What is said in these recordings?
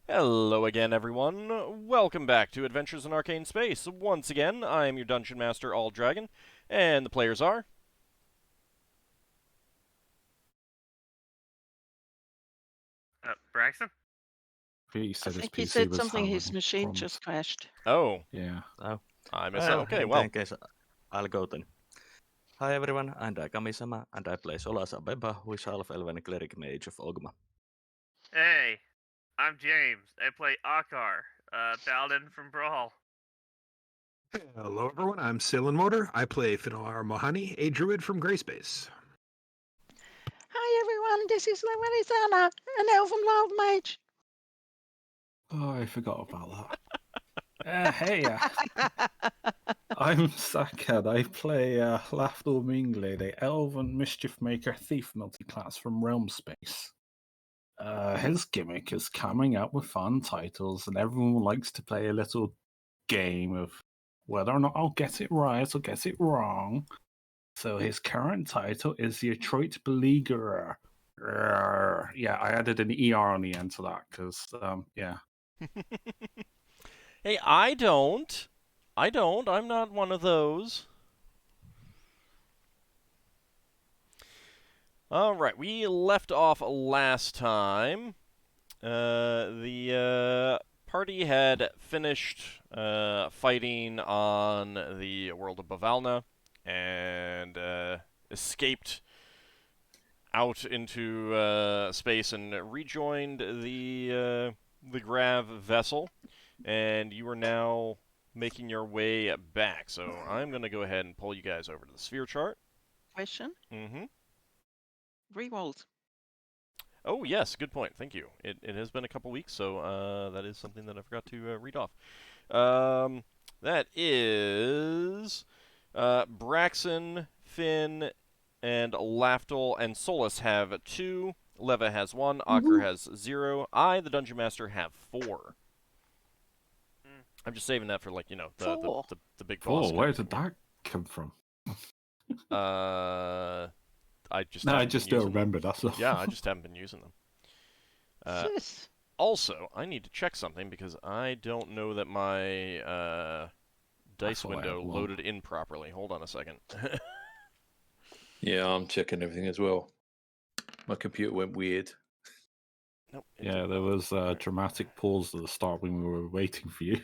Hello again, everyone. Welcome back to Adventures in Arcane Space. Once again, I am your Dungeon Master, AuldDragon, and the players are... Braxon? He I said his think he PC said was something, his having machine problems. just crashed. Oh, Yeah. Oh, I missed that. Okay, in well, that case, I'll go then. Hi everyone, I'm Kamisama, and I play Solas Ebha, who is Half-Elven Cleric Mage of Ogma. Hey, I'm James. I play Ockar, Paladin from Brawl. Hello, everyone. I'm Motor. I play Finnel'ar Mohani, a Druid from Grayspace. Hi everyone, this is Levalithana, an elven wild mage. Oh, I forgot about that. Hey, I'm Sakad. I play Lafdul Moonglade, a Elven Mischiefmaker thief multi-class from Realm Space. His gimmick is coming up with fun titles, and everyone likes to play a little game of whether or not I'll get it right or get it wrong. So his current title is the Detroit Beleaguerer. Yeah, I added an ER on the end to that because, yeah. hey, I don't. I'm not one of those. Alright, we left off last time. The party had finished fighting on the world of Bavalna and escaped out into space and rejoined the Grav vessel, and you are now making your way back. So I'm going to go ahead and pull you guys over to the sphere chart. Question? Mm-hmm. Rerolled. Oh, yes, good point. Thank you. It has been a couple weeks, so that is something that I forgot to read off. That is Braxon, Finn, and Lafdul and Solas have 2. Leva has 1. Ockar has 0. I, the Dungeon Master, have 4. I'm just saving that for, like, you know, the big boss. Where did that come from? I just No, I haven't just been don't using them. remember, that's all. Yeah, I just haven't been using them. Yes. Also, I need to check something because I don't know that my dice window loaded in properly. Hold on a second. Yeah, I'm checking everything as well. My computer went weird. Nope, Yeah, there was a dramatic pause at the start when we were waiting for you.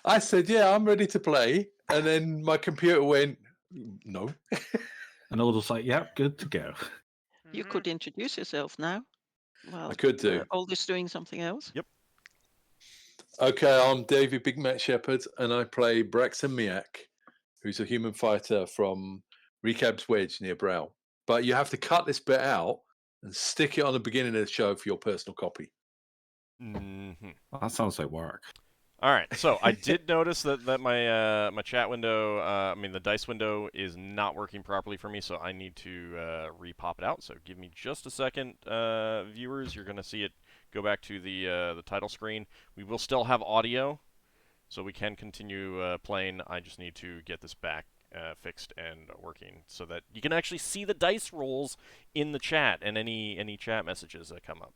I said, yeah, I'm ready to play. And then my computer went, no. And all was like, yep, good to go. You could introduce yourself now. Well, I could do. Oldest doing something else. Yep. Okay, I'm David Big Matt Shepherd, and I play Braxon Miacc, who's a human fighter from Recab's Wedge near Brow. But you have to cut this bit out and stick it on the beginning of the show for your personal copy. Mm-hmm. Well, that sounds like work. All right, so I did notice that my my chat window, the dice window, is not working properly for me, so I need to re-pop it out. So give me just a second, viewers. You're gonna see it go back to the title screen. We will still have audio, so we can continue playing. I just need to get this back fixed and working so that you can actually see the dice rolls in the chat and any chat messages that come up.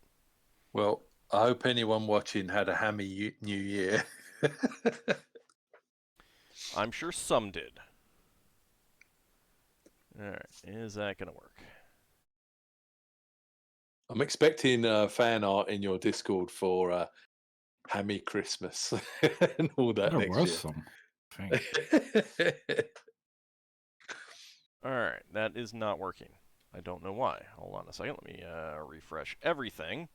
Well, I hope anyone watching had a hammy New Year. I'm sure some did. Alright, is that going to work? I'm expecting fan art in your Discord for Hammy Christmas and all that There next was year. some, I think. Alright, that is not working. I don't know why. Hold on a second. Let me refresh everything.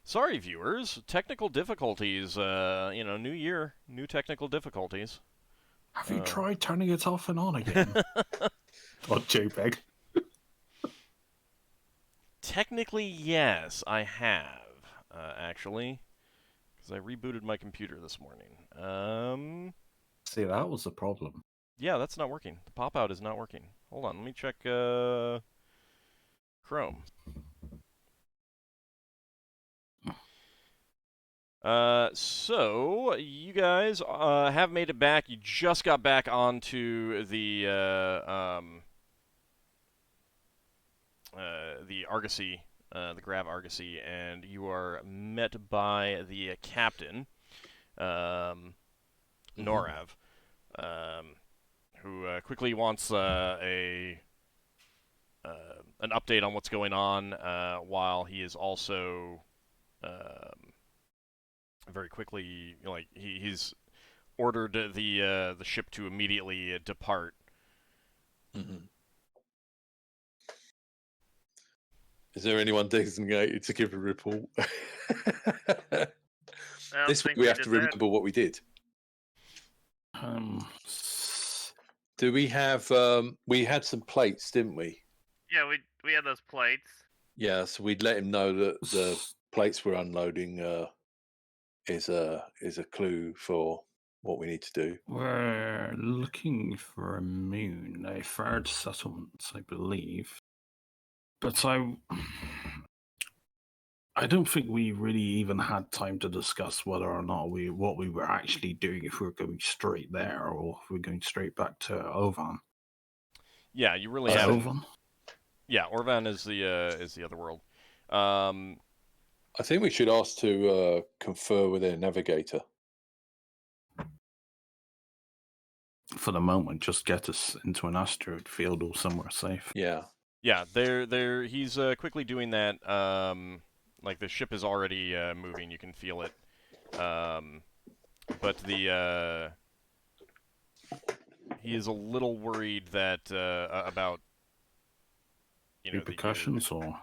Sorry, viewers. Technical difficulties. New year, new technical difficulties. Have you tried turning it off and on again? Or JPEG? Technically, yes, I have, actually. Because I rebooted my computer this morning. See, that was the problem. Yeah, that's not working. The pop-out is not working. Hold on, let me check Chrome. So you guys have made it back. You just got back onto the Argosy the Grav Argosy, and you are met by the captain, Norav, who quickly wants an update on what's going on, while he is also very quickly, like he's ordered the ship to immediately depart. Is there anyone designated to give a report? This week we have to remember what we did. Do we have? We had some plates, didn't we? Yeah, we had those plates. Yeah, so we'd let him know that the plates we're unloading is a clue for what we need to do. We're looking for a moon, a third settlement, I believe. But I don't think we really even had time to discuss whether or not what we were actually doing, if we were going straight there or if we're going straight back to Ovan. Yeah, you really haven't. Ovan? Yeah, Orvan is the other world. I think we should ask to confer with their navigator. For the moment, just get us into an asteroid field or somewhere safe. Yeah. Yeah, he's quickly doing that. Like the ship is already moving, you can feel it. But he is a little worried that about repercussions or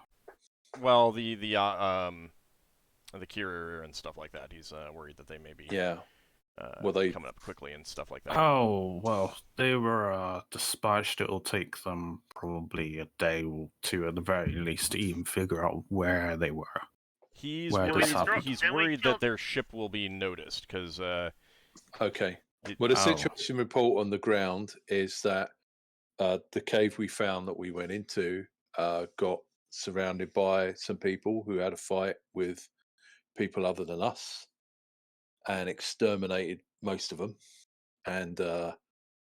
the Kyrir and stuff like that. He's worried that they may be coming up quickly and stuff like that. Oh, well, they were dispatched. It'll take them probably a day or two at the very least to even figure out where they were. He's worried that their ship will be noticed, because... okay. Well, the situation report on the ground is that the cave we found that we went into got surrounded by some people who had a fight with people other than us and exterminated most of them. And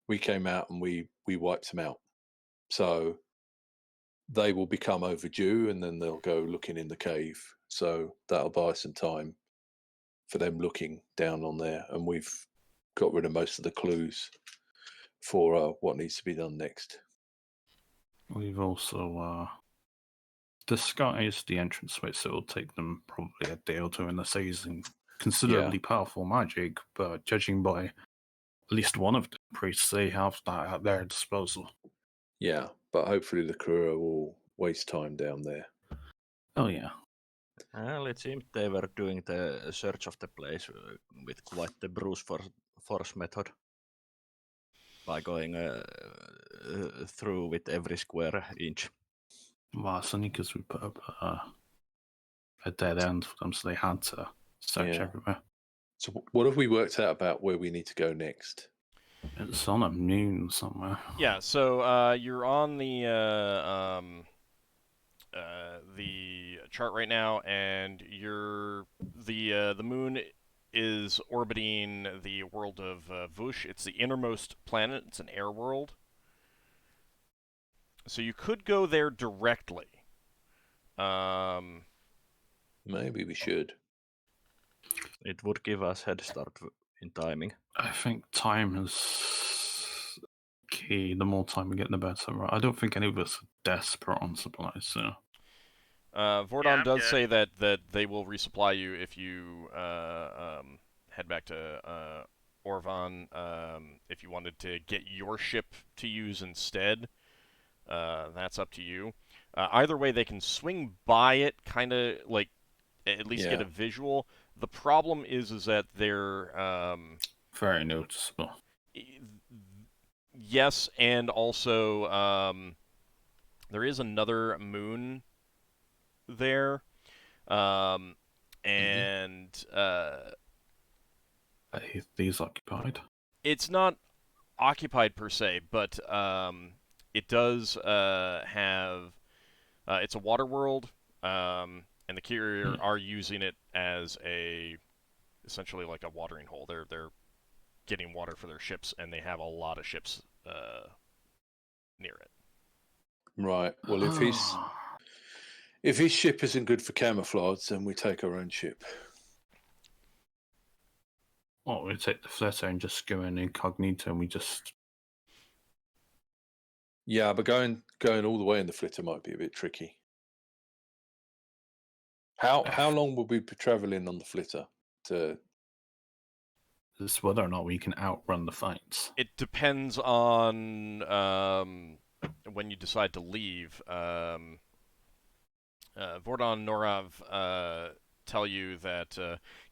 we came out and we wiped them out. So they will become overdue and then they'll go looking in the cave. So that'll buy some time for them looking down on there. And we've got rid of most of the clues for what needs to be done next. We've also disguised the entranceway, so it'll take them probably a day or two, unless they're using considerably powerful magic, but judging by at least one of the priests, they have that at their disposal. Yeah, but hopefully the crew will waste time down there. Oh, yeah. Well, it seemed they were doing the search of the place with quite the brute force method. By going through with every square inch. Well, it's only because we put up a dead end for them, so they had to search everywhere. So what have we worked out about where we need to go next? It's on a moon somewhere. Yeah, so you're on the chart right now, and the moon is orbiting the world of Vush. It's the innermost planet. It's an air world. So you could go there directly. Maybe we should. It would give us head start in timing. I think time is key. The more time we get, the better. Right? I don't think any of us are desperate on supplies, so... Vordon does say that they will resupply you if you head back to Orvan. If you wanted to get your ship to use instead, that's up to you. Either way, they can swing by it, kind of like at least get a visual. The problem is that they're very noticeable. Yes, and also there is another moon there, and these occupied. It's not occupied per se, but it does have. It's a water world, and the Kyrir are using it as essentially like a watering hole. They're getting water for their ships, and they have a lot of ships near it. Right. Well, If his ship isn't good for camouflage, then we take our own ship. Well, we take the flitter and just go in incognito, and we just. Yeah, but going all the way in the flitter might be a bit tricky. How long will we be traveling on the flitter? It's whether or not we can outrun the fights. It depends on when you decide to leave. Vordon and Norav tell you that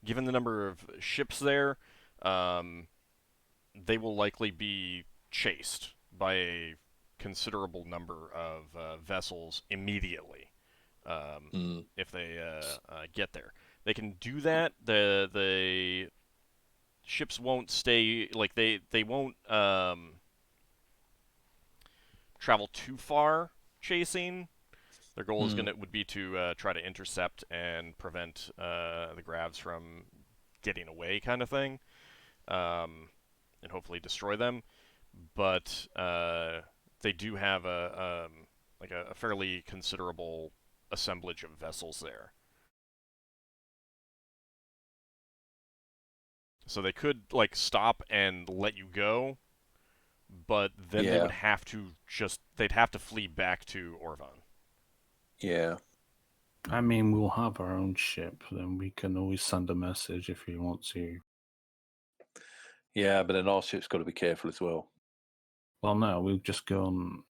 given the number of ships there, they will likely be chased by a considerable number of vessels immediately if they get there. They can do that. The ships won't stay, like, they won't travel too far chasing. Their goal would be to try to intercept and prevent the Gravs from getting away, kind of thing, and hopefully destroy them. But they do have a fairly considerable assemblage of vessels there. So they could, like, stop and let you go, but then they would have to they'd have to flee back to Orvan. Yeah. I mean, we'll have our own ship, then we can always send a message if we want to. Yeah, but then our ship's got to be careful as well. Well, no, we'll just go on.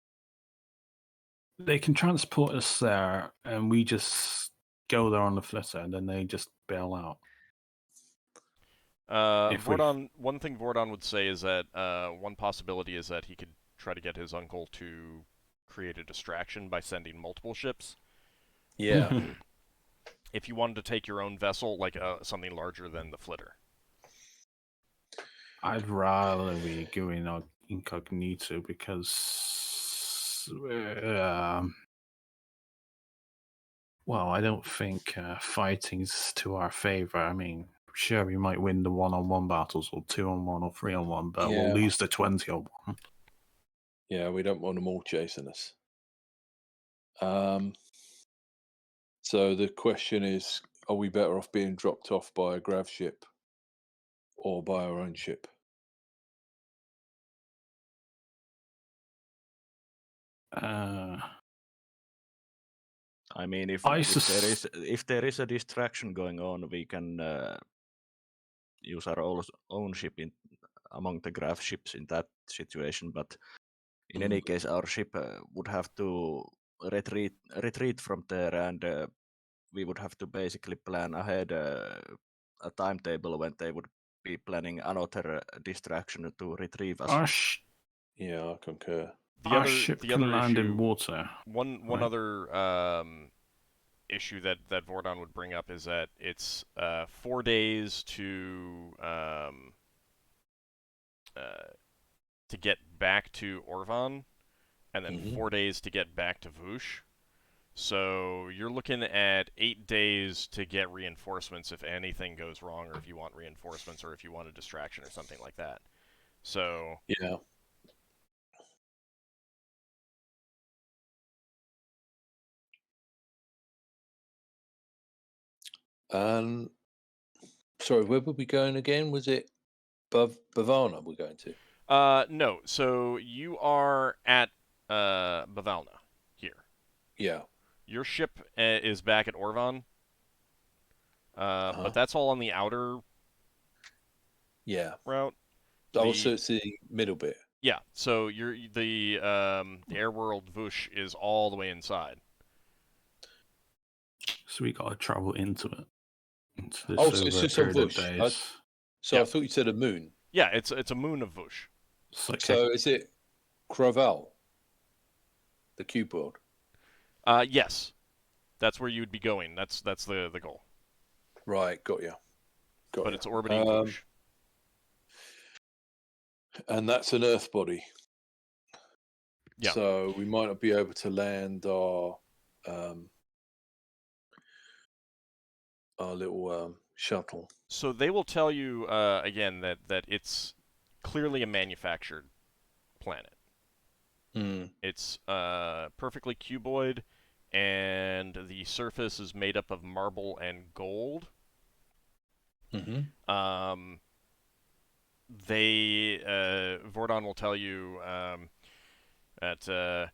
They can transport us there, and we just go there on the flitter, and then they just bail out. One thing Vordon would say is that one possibility is that he could try to get his uncle to create a distraction by sending multiple ships. Yeah. If you wanted to take your own vessel, like something larger than the flitter. I'd rather we go in incognito because, well, I don't think fighting's to our favor. I mean, sure, we might win the 1-on-1 battles, or 2-on-1, or 3-on-1, but we'll lose the 20-on-1. Yeah, we don't want them all chasing us. So the question is, are we better off being dropped off by a grav ship or by our own ship? I mean, if there is a distraction going on, we can use our own ship among the graph ships in that situation. But in any case, our ship would have to retreat from there, and we would have to basically plan ahead a timetable when they would be planning another distraction to retrieve us. Yeah, I concur. Our ship can land in water. One other issue that Vordon would bring up is that it's 4 days to get back to Orvan, and then 4 days to get back to Vush. So you're looking at 8 days to get reinforcements if anything goes wrong, or if you want reinforcements, or if you want a distraction or something like that. So yeah. Sorry, where were we going again? Was it Bavana we're going to? No. So you are at Bavalna here. Yeah. Your ship is back at Orvan. But that's all on the outer route. So it's the middle bit. Yeah, so the Airworld Vush is all the way inside. So we gotta travel into it. So it's just on Vush. I thought you said a moon. Yeah, it's a moon of Vush. So is it Kraval, the cube world? Yes, that's where you would be going. That's the goal. Right, got you. But it's orbiting Vush. And that's an Earth body. Yeah. So we might not be able to land our little shuttle. So they will tell you again that it's clearly a manufactured planet. It's perfectly cuboid, and the the surface is made up of marble and gold. Mm-hmm. Vordon will tell you that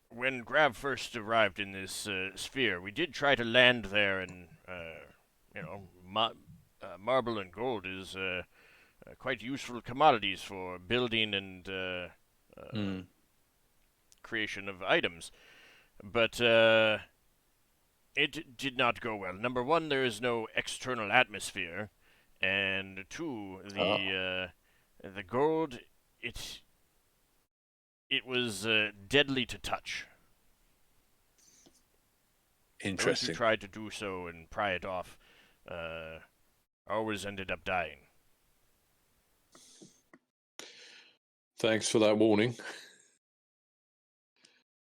when Grav first arrived in this sphere, we did try to land there, and marble and gold is quite useful commodities for building and creation of items. But it did not go well. Number one, there is no external atmosphere, and two, the gold, it was deadly to touch. Those Interesting. who tried to do so and pry it off always ended up dying. Thanks for that warning.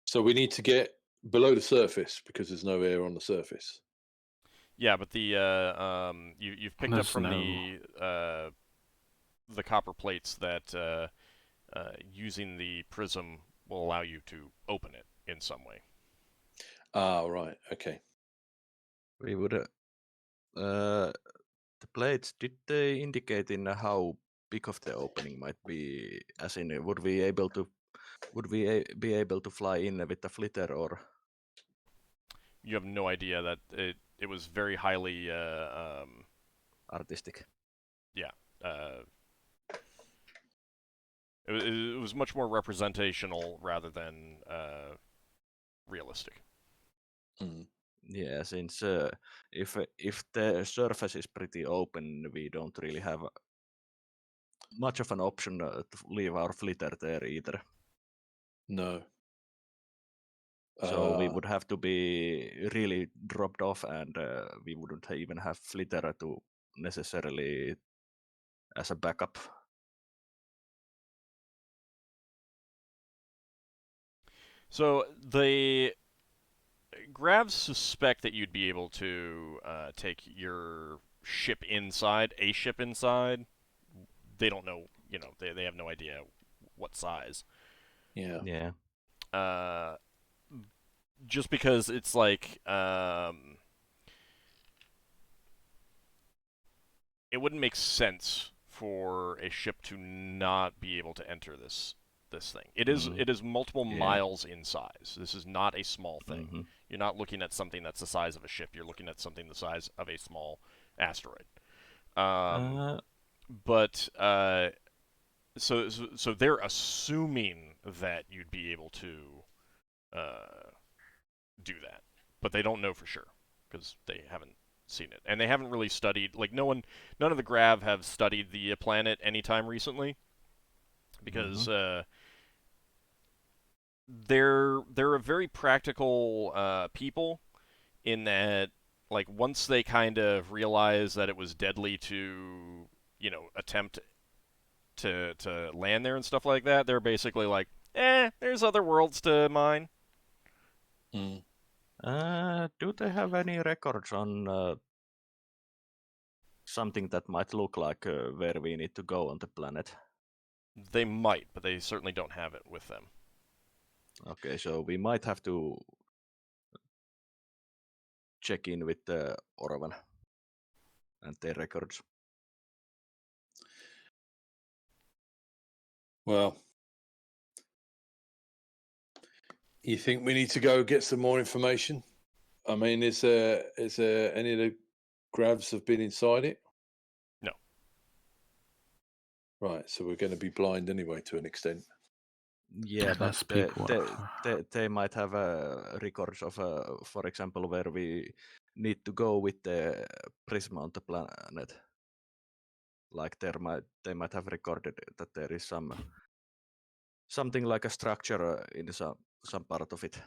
So we need to get below the surface because there's no air on the surface. Yeah, but the you've picked up There's from no- the copper plates that using the prism will allow you to open it in some way. Ah, right. Okay. We would. The plates, did they indicate in how big of the opening might be? As in, would we be able to fly in with a flitter, or? You have no idea that it was very highly Artistic. yeah. It was much more representational rather than realistic. Mm. Yeah, since if the surface is pretty open, we don't really have much of an option to leave our flitter there either. No. So we would have to be really dropped off, and we wouldn't even have flitter to necessarily as a backup. So the Gravs suspect that you'd be able to take your ship inside, a ship inside. They don't know, they have no idea what size. Yeah. Yeah. Just because it's like, it wouldn't make sense for a ship to not be able to enter this thing. It is multiple miles in size. This is not a small thing. Mm-hmm. You're not looking at something that's the size of a ship. You're looking at something the size of a small asteroid. But so they're assuming that you'd be able to do that, but they don't know for sure because they haven't seen it, and they haven't really studied. Like none of the Grav have studied the planet anytime recently, because they're a very practical people in that, like, once they kind of realize that it was deadly to attempt to land there and stuff like that, they're basically like, there's other worlds to mine. Mm. Do they have any records on something that might look like where we need to go on the planet? They might, but they certainly don't have it with them. Okay, so we might have to check in with the Orvan and their records. Well, you think we need to go get some more information? I mean, is there any of the Gravs have been inside it? No. Right, so we're going to be blind anyway to an extent. Yeah, but Unless people they might have records of, for example, where we need to go with the prism on the planet. Like they might have recorded that there is something like a structure in some part of it.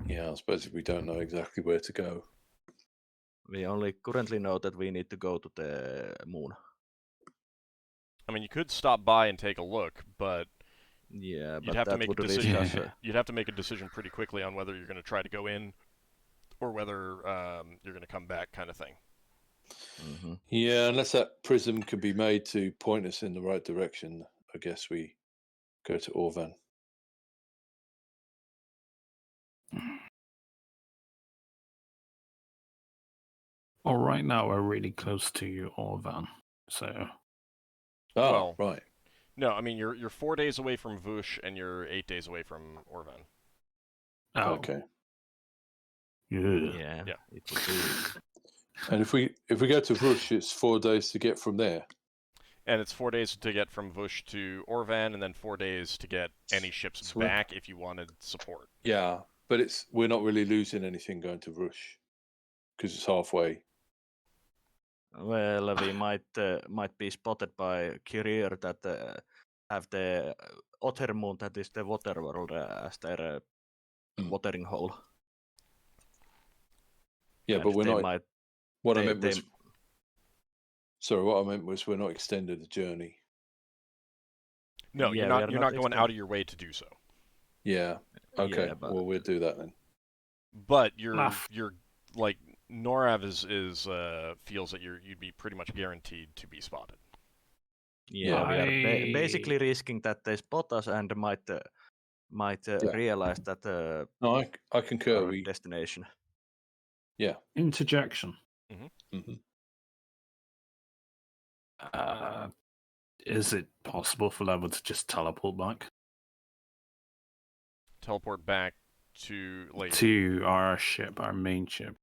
Yeah, I suppose we don't know exactly where to go. We only currently know that we need to go to the moon. I mean, you could stop by and take a look, but Yeah, you'd but have to that make would a risk decision. us. You'd have to make a decision pretty quickly on whether you're going to try to go in or whether you're going to come back, kind of thing. Mm-hmm. Yeah, unless that prism can be made to point us in the right direction, I guess we go to Orvan. Well, right now we're really close to Orvan, so Oh, Well, right. No, I mean you're 4 days away from Vush and you're 8 days away from Orvan. Okay. Yeah, Yeah. it would be. And if we go to Vush, it's 4 days to get from there. And it's 4 days to get from Vush to Orvan, and then 4 days to get any ships So we're- back if you wanted support. Yeah, but we're not really losing anything going to Vush because it's halfway. Well, we might be spotted by Courier that have the Ottermoon, that is the water world, as their watering hole. Yeah, And but we're they not. might. What I they- meant was. they- Sorry, what I meant was we're not extending the journey. No, Yeah, you're not going out of your way to do so. Yeah. Okay. Yeah, but- Well, we'll do that then. But you're Laf- like Norav is feels that you'd be pretty much guaranteed to be spotted. Yeah, we are I- basically risking that they spot us and might realize that No, I concur. our destination. Yeah. interjection. Mm-hmm. Is it possible for Leva to just teleport back Teleport back to to our ship, our main ship?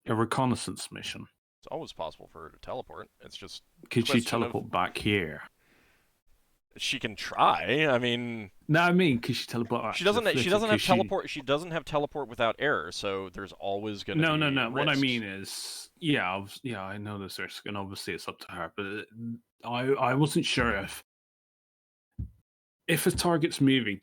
A reconnaissance mission. It's always possible for her to teleport. It's just Could she question of- teleport back here? she can try. I mean, No, I mean, could she teleport back? she to doesn't. the She flitter? doesn't have Could teleport. She doesn't have teleport without error. So there's always going to No, be no, no. What I risks. mean is, yeah, I know there's risk, and obviously it's up to her. But I wasn't sure if a target's moving.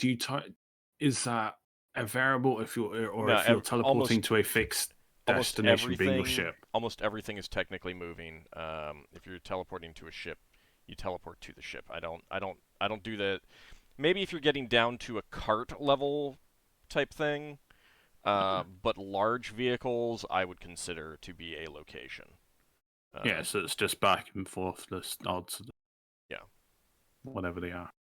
Is that a variable if you're No, if you're teleporting almost- to a fixed almost destination being your everything- ship? Almost everything is technically moving. If you're teleporting to a ship, you teleport to the ship. I don't do that. Maybe if you're getting down to a cart level type thing, but large vehicles I would consider to be a location. Yeah, so it's just back and forth. The odds. Yeah. Whatever they are.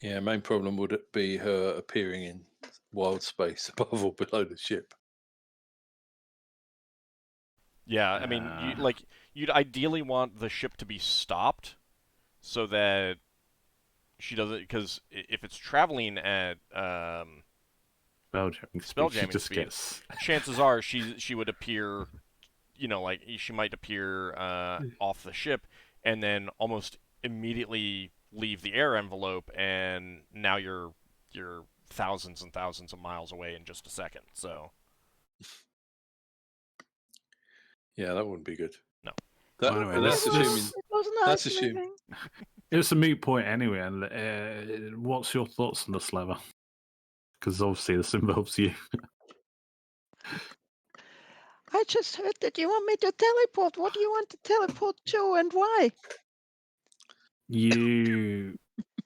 Yeah. Main problem would be her appearing in wild space above or below the ship. Yeah, I mean, you'd ideally want the ship to be stopped so that she doesn't, because if it's traveling at Spelljamming. Spelljamming just speed. gets. chances are she would appear, like she might appear off the ship and then almost immediately leave the air envelope, and now you're thousands and thousands of miles away in just a second. So Yeah, that wouldn't be good. No. Well, anyway, That's let's- assuming. It was That's nice assuming- moving. It's a moot point anyway. And what's your thoughts on this, Lever? Because obviously this involves you. I just heard that you want me to teleport. What do you want to teleport to and why? You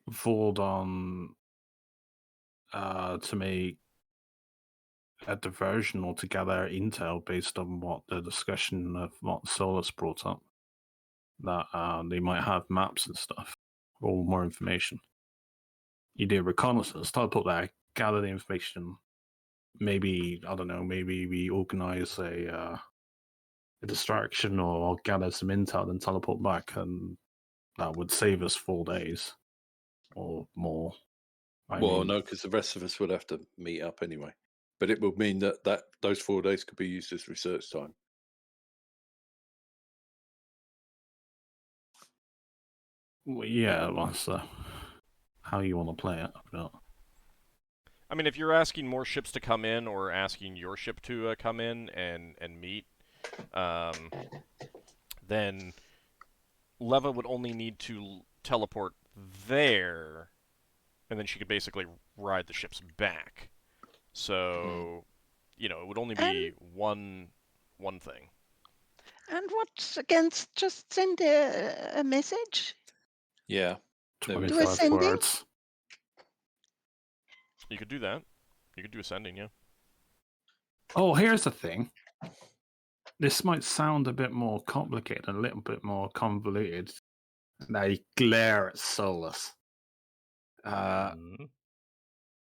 voted on to make a diversion or to gather intel based on what the discussion of what Solas brought up. That they might have maps and stuff or more information. You do reconnaissance, teleport there, gather the information. Maybe, I don't know, maybe we organize a distraction or gather some intel, then teleport back, and that would save us 4 days or more. Well, no, because the rest of us would have to meet up anyway. But it would mean that those 4 days could be used as research time. Well, yeah, that's how you want to play it. But I mean, if you're asking more ships to come in or asking your ship to come in and meet, then Leva would only need to teleport there, and then she could basically ride the ships back. So, it would only be one thing. And what's against just send a message? Yeah. There we go. 25 sending? words. You could do that. You could do ascending, yeah. Oh, here's the thing. This might sound a bit more complicated, a little bit more convoluted. They glare at Solas. Mm.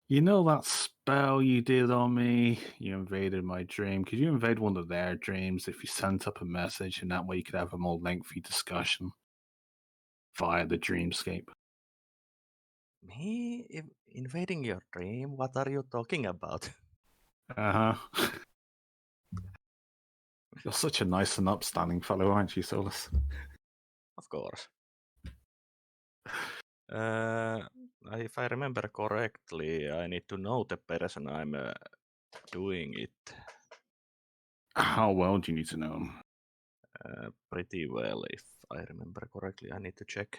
You know that spell you did on me. You invaded my dream. Could you invade one of their dreams if you sent up a message, and that way you could have a more lengthy discussion via the dreamscape? Me invading your dream? What are you talking about? Uh huh. You're such a nice and upstanding fellow, aren't you, Solas? Of course. If I remember correctly, I need to know the person I'm doing it How well do you need to know him? pretty well, if I remember correctly. I need to check.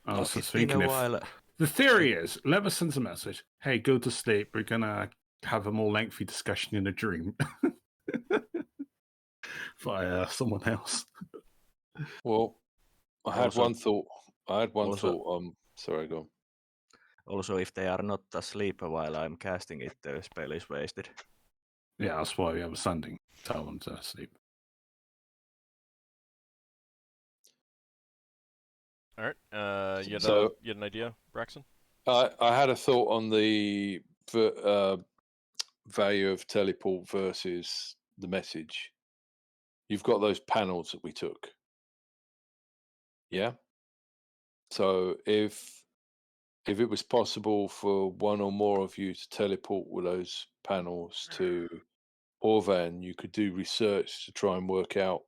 Oh, so It's been speaking a of, while. the theory is, Lever sends a message. Hey, go to sleep. We're gonna have a more lengthy discussion in a dream via someone else. Well, I had Also- one thought. also- Sorry, go on. Also, if they are not asleep while I'm casting it, the spell is wasted. Yeah, that's why we have a sending. Tell them to sleep. All right. You had an idea, Braxon? I had a thought on the value of teleport versus the message. You've got those panels that we took. Yeah. So if it was possible for one or more of you to teleport with those panels to Orvan, you could do research to try and work out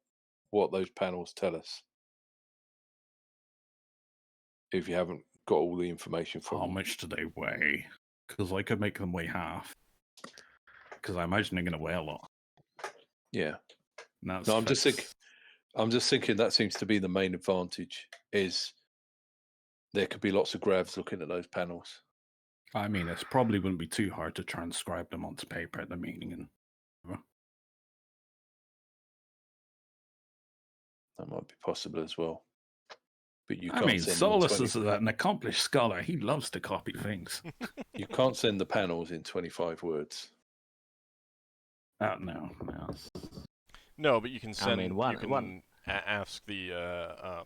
what those panels tell us. If you haven't got all the information from How them. much do they weigh? Because I could make them weigh half. Because I imagine they're going to weigh a lot. Yeah. And that's No, I'm just thinking that seems to be the main advantage is there could be lots of gravs looking at those panels. I mean, it probably wouldn't be too hard to transcribe them onto paper, the meaning and. That might be possible as well. But you I can't mean, send them in Solas 20 is an accomplished scholar. He loves to copy things. You can't send the panels in 25 words. No. No, but you can send. mean, you can ask the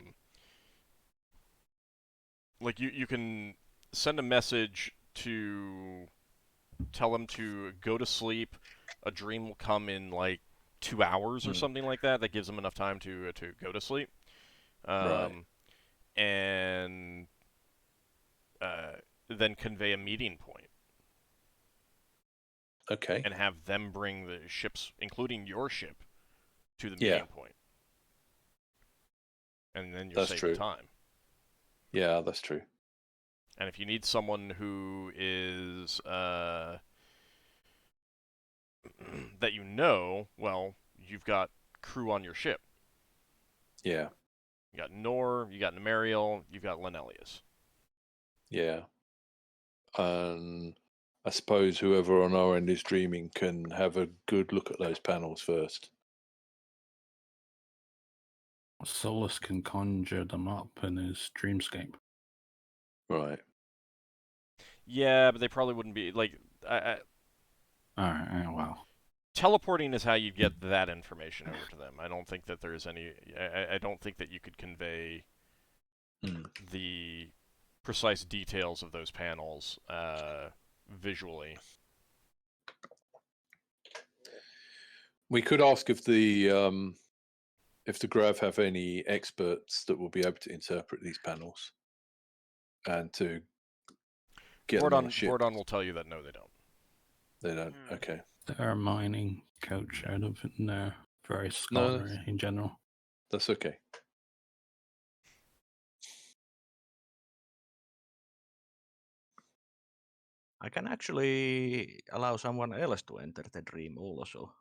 like you can send a message to tell them to go to sleep. A dream will come in like 2 hours or something like that. That gives them enough time to go to sleep. Right. And then convey a meeting point. Okay. And have them bring the ships, including your ship, to the meeting point. And then you're saving time. Yeah, that's true. And if you need someone who is that you know, well, you've got crew on your ship. Yeah. You got Nor, you got Nemariel, you've got Lenelius. Yeah. And I suppose whoever on our end is dreaming can have a good look at those panels first. Solas can conjure them up in his dreamscape. Right. Yeah, but they probably wouldn't be like. Alright, well. Teleporting is how you get that information over to them. I don't think that there's any. I don't think that you could convey the precise details of those panels visually. We could ask if the Grav have any experts that will be able to interpret these panels and to get them on a ship. Vordon will tell you that no, they don't. They don't. Okay. They're a mining coach out of it, and they're very scholarly in general. That's okay. I can actually allow someone else to enter the dream also.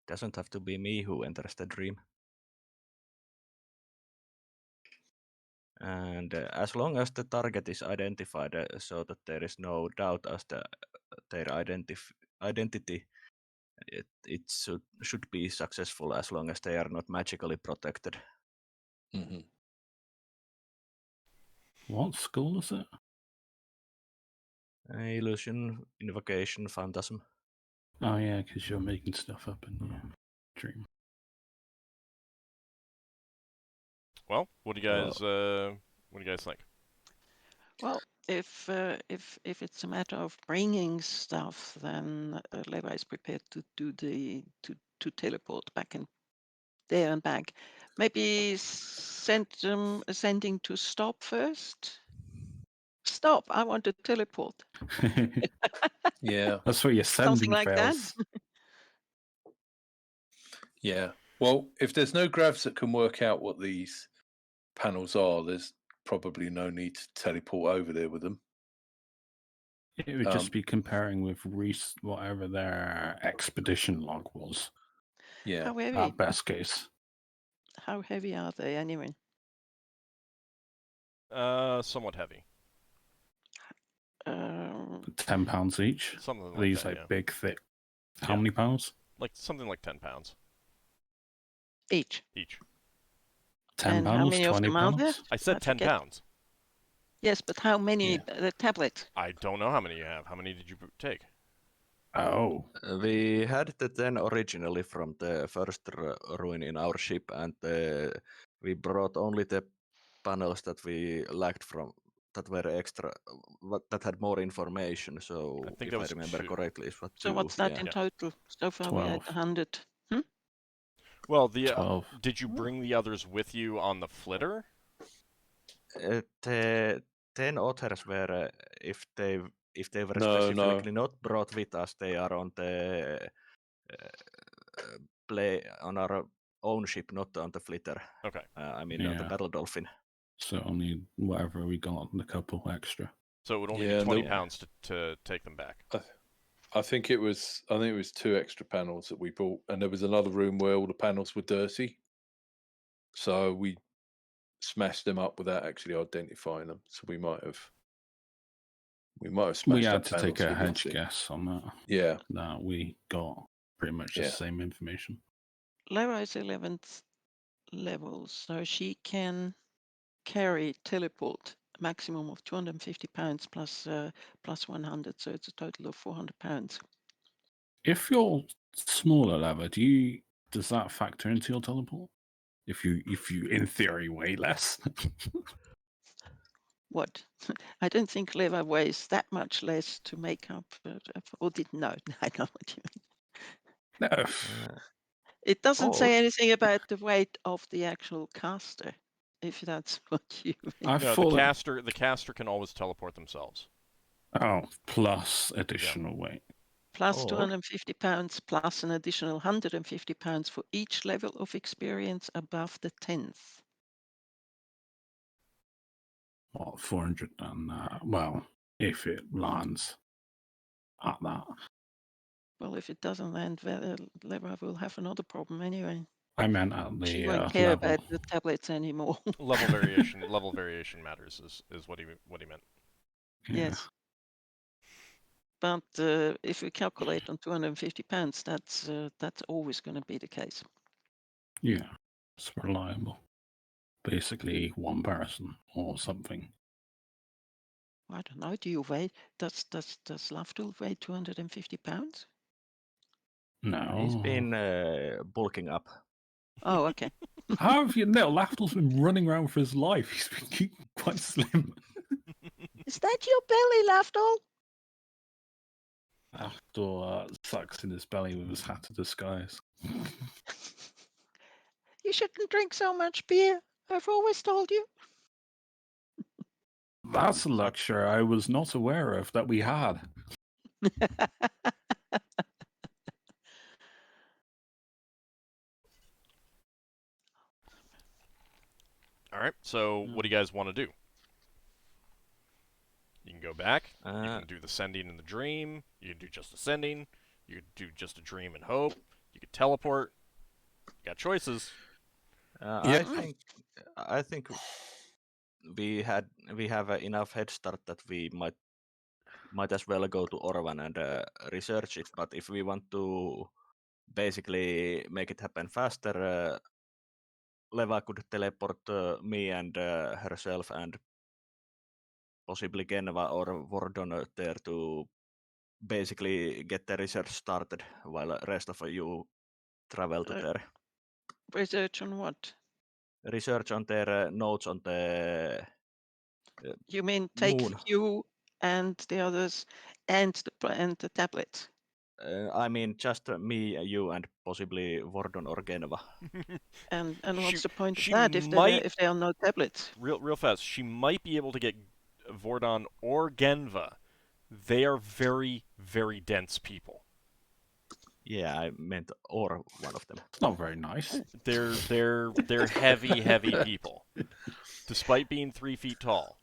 Doesn't have to be me who enters the dream. And as long as the target is identified so that there is no doubt as to their identity, it should be successful as long as they are not magically protected. What school is it? Illusion, Invocation, Phantasm. Oh yeah, because you're making stuff up in your dream. Well, what do you guys think? Well, if it's a matter of bringing stuff, then Leva is prepared to do to teleport back and there and back. Maybe sending to stop first. Stop! I want to teleport. Yeah, That's where your Something sending like that. fails. yeah. Well, if there's no gravs that can work out what these panels are, there's probably no need to teleport over there with them. It would just be comparing with Reese, whatever their expedition log was. Yeah. How heavy? At best case. How heavy are they anyway? Somewhat heavy. 10 pounds each. Something like These that, like yeah. big, thick. How Yeah. many pounds? Like something like 10 pounds Each. each. 10 And how pounds, many of 20 them are there? pounds? I said 10 forget. pounds. Yes, but how many tablets? I don't know how many you have. How many did you take? Oh. We had the 10 originally from the first ruin in our ship, and we brought only the panels that we lacked from that were extra, that had more information. So I think if that I was remember 2. correctly, it's what So 2. what's that yeah. in total? So far we had 12. 100. Well, the 12. did you bring the others with you on the flitter? The 10 others were, if they were No, specifically not brought with us, they are on the play on our own ship, not on the flitter. Okay. I mean, on the Yeah. battle dolphin. So only whatever we got and a couple extra. So it would only Yeah, be 20 no- pounds to take them back. I think it was 2 extra panels that we bought, and there was another room where all the panels were dirty. So we smashed them up without actually identifying them. So we might have smashed We had up to take panels a we didn't hedge see. guess on that. Yeah. That we got pretty much the Yeah. same information. Lara is 11th level, so she can carry teleport a maximum of 250 pounds plus 100, so it's a total of 400 pounds. If you're smaller level, does that factor into your teleport? If you in theory weigh less. What? I don't think Leva weighs that much less to make up or did no. I know what you mean. No. It doesn't Oh. say anything about the weight of the actual caster, if that's what you mean. I No, thought the caster can always teleport themselves. plus additional weight. Plus Oh. 250 pounds plus an additional 150 pounds for each level of experience above the 10th. What 400 and well, if it lands at that. Well, if it doesn't land, Leva will have another problem anyway. I meant at She the won't care level. about the tablets anymore. Level variation matters is what he meant. Yeah. Yes. But if we calculate on 250 pounds, that's always going to be the case. Yeah. It's reliable. Basically one person or something. I don't know. Do you weigh? Does Lafdul weigh 250 pounds? No. He's been bulking up. Oh, okay. How have you no, Lafdul's been running around for his life. He's been keeping quite slim. Is that your belly, Lafdul? Lafdul sucks in his belly with his hat of disguise. You shouldn't drink so much beer. I've always told you. That's a luxury I was not aware of that we had. All right. So what do you guys want to do? You can go back. You can do the sending and the dream. You can do just the sending. You can do just a dream and hope. You can teleport. You got choices. I think we have enough head start that we might as well go to Orvan and research it. But if we want to basically make it happen faster, Leva could teleport me and herself and possibly Genva or Vordon there to basically get the research started while the rest of you travel to there. Research on what? Research on their notes on the You mean take Moon. you and the others and the tablet? I mean, just me, you, and possibly Vordon or Geneva. And She- what's the point of she that if might- there are no tablets? Real fast. She might be able to get Vordon or Genva. They are very, very dense people. Yeah, I meant or one of them. It's not very nice. They're heavy people. Despite being 3 feet tall.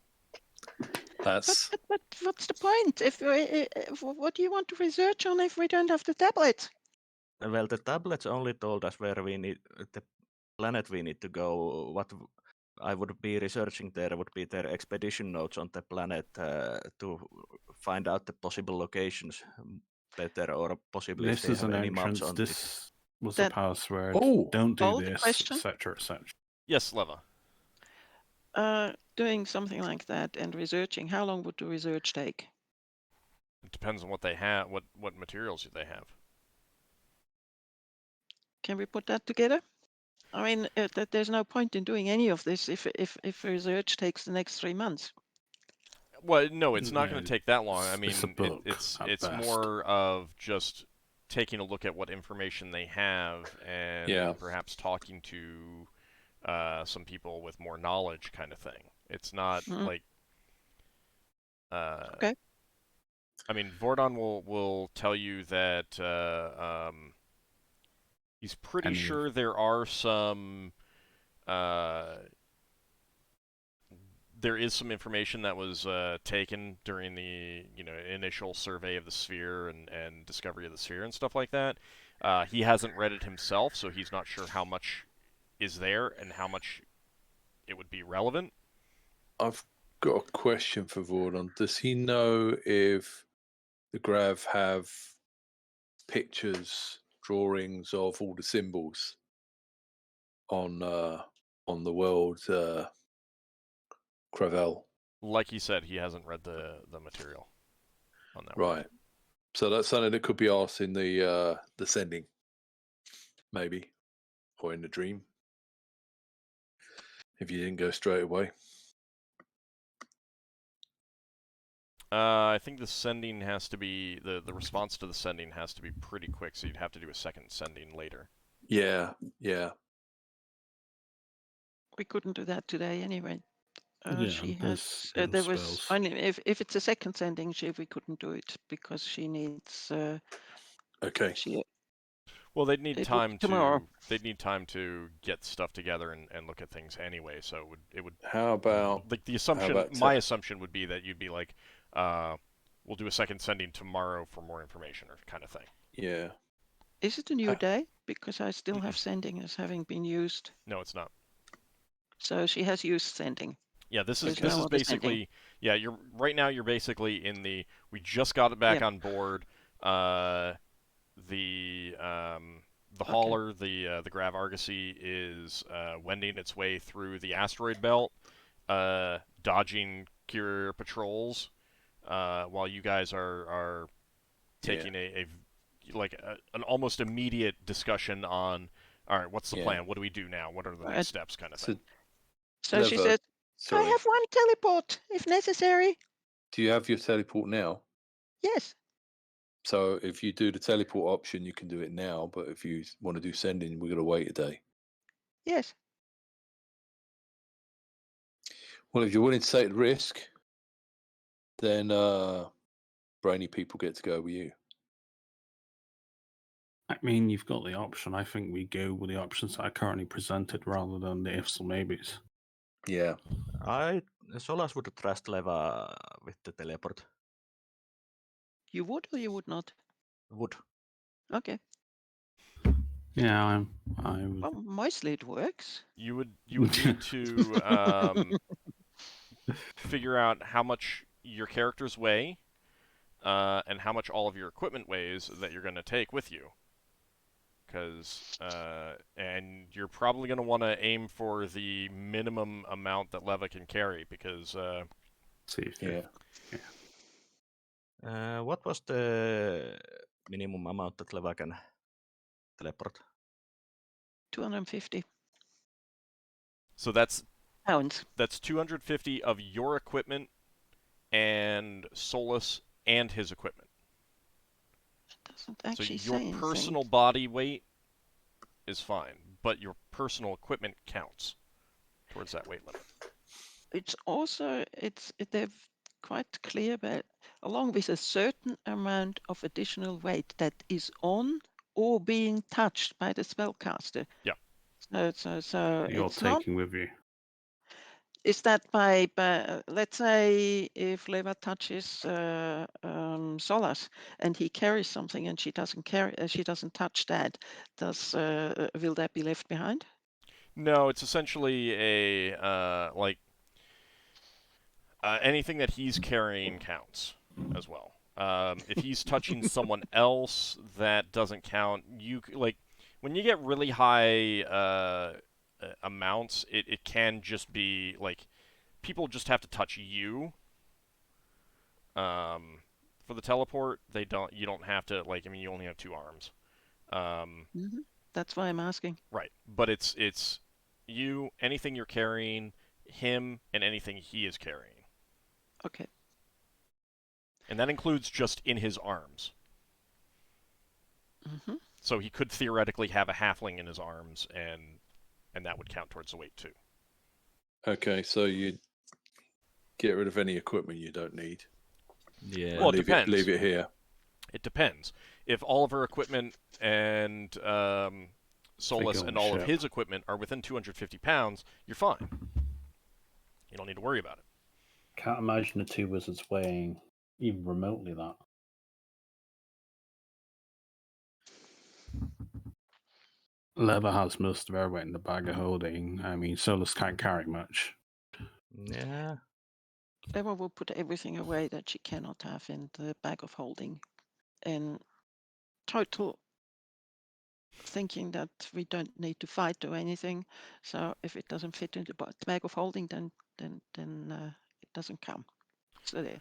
That's But what's the point? If what do you want to research on if we don't have the tablet? Well, the tablets only told us where we need the planet we need to go. What I would be researching there would be their expedition notes on the planet to find out the possible locations better, or possibly if This they is have an any maps entrance. on it. This was That- a password. Oh. Don't do Hold the this, question. etc., etc. Yes, Leva. Doing something like that and researching, how long would the research take? It depends on what they have, what materials they have. Can we put that together? I mean, there's no point in doing any of this if research takes the next 3 months. Well, no, it's not going No, to take that long. I mean, it's a book, it's at it's best. more of just taking a look at what information they have and Yeah. perhaps talking to some people with more knowledge, kind of thing. It's not Mhm. like. Okay. I mean, Vordon will tell you that he's pretty Any- sure there are some. There is some information that was taken during the initial survey of the sphere and discovery of the sphere and stuff like that. He hasn't read it himself, so he's not sure how much is there and how much it would be relevant. I've got a question for Vordon. Does he know if the Grav have pictures, drawings of all the symbols on the world Cravel? Like he said, he hasn't read the material on that one. Right. So that's something that could be asked in the sending, maybe, or in the dream, if you didn't go straight away. I think the sending has to be the response to the sending has to be pretty quick, so you'd have to do a second sending later. Yeah, yeah. We couldn't do that today anyway. Yeah, She there's has. no There was spells. only if it's a second sending, we couldn't do it because she needs. Okay. She Well, they'd need It would time be tomorrow. to get stuff together and look at things anyway. So it would How about like the assumption. about My te- assumption would be that you'd be like, we'll do a second sending tomorrow for more information or kind of thing. yeah? Is it a new Uh, day? Because I still have sending as having been used. No, it's not. So she has used sending. Yeah, this There's is no other basically you're right now you're basically in the we just got it back Yep. on board. The hauler, the Grav Argosy is wending its way through the asteroid belt, dodging Courier patrols, while you guys are taking an almost immediate discussion on, all right, what's the Yeah. plan? What do we do now? What are the Right. next steps, kind of So, thing. So she Lever, said, sorry. I have one teleport if necessary. Do you have your teleport now? Yes. So if you do the teleport option, you can do it now. But if you want to do sending, we're gonna wait a day. Yes. Well, if you're willing to take the risk, then brainy people get to go with you. I mean, you've got the option. I think we go with the options that are currently presented rather than the ifs or maybes. Yeah. Solas would trust Leva with the teleport. You would or you would not? Would. Okay. Yeah, I would. Well, mostly it works. You would need to figure out how much your characters weigh, and how much all of your equipment weighs that you're going to take with you. And you're probably going to want to aim for the minimum amount that Leva can carry, because See if Yeah. What was the minimum amount that Leva can teleport? 250. so that's pounds. That's 250 of your equipment and Solas and his equipment. Doesn't So actually your say anything. personal body weight is fine, but your personal equipment counts towards that weight limit. It's also they're quite clear about along with a certain amount of additional weight that is on or being touched by the spellcaster. Yeah. So You're it's not. taking with you. Is that by let's say if Leva touches Solas and he carries something and she doesn't touch that, will that be left behind? No, it's essentially a anything that he's carrying counts as well. If he's touching someone else, that doesn't count. When you get really high amounts, it can just be like people just have to touch you. For the teleport, you don't have to you only have 2 arms. That's why I'm asking. Right, but it's you, anything you're carrying, him, and anything he is carrying. Okay. And that includes just in his arms. Mm-hmm. So he could theoretically have a halfling in his arms, and that would count towards the weight too. Okay, so you get rid of any equipment you don't need. Yeah. Well, it leave depends. Leave it here. It depends. If all of her equipment and Solas and all of his equipment are within 250 pounds, you're fine. You don't need to worry about it. Can't imagine the 2 wizards weighing even remotely that. Leather has most of her weight in the bag of holding. I mean, Solus can't carry much. Yeah. Emma will put everything away that she cannot have in the bag of holding, and total thinking that we don't need to fight or anything. So if it doesn't fit in the bag of holding, then it doesn't come. So there.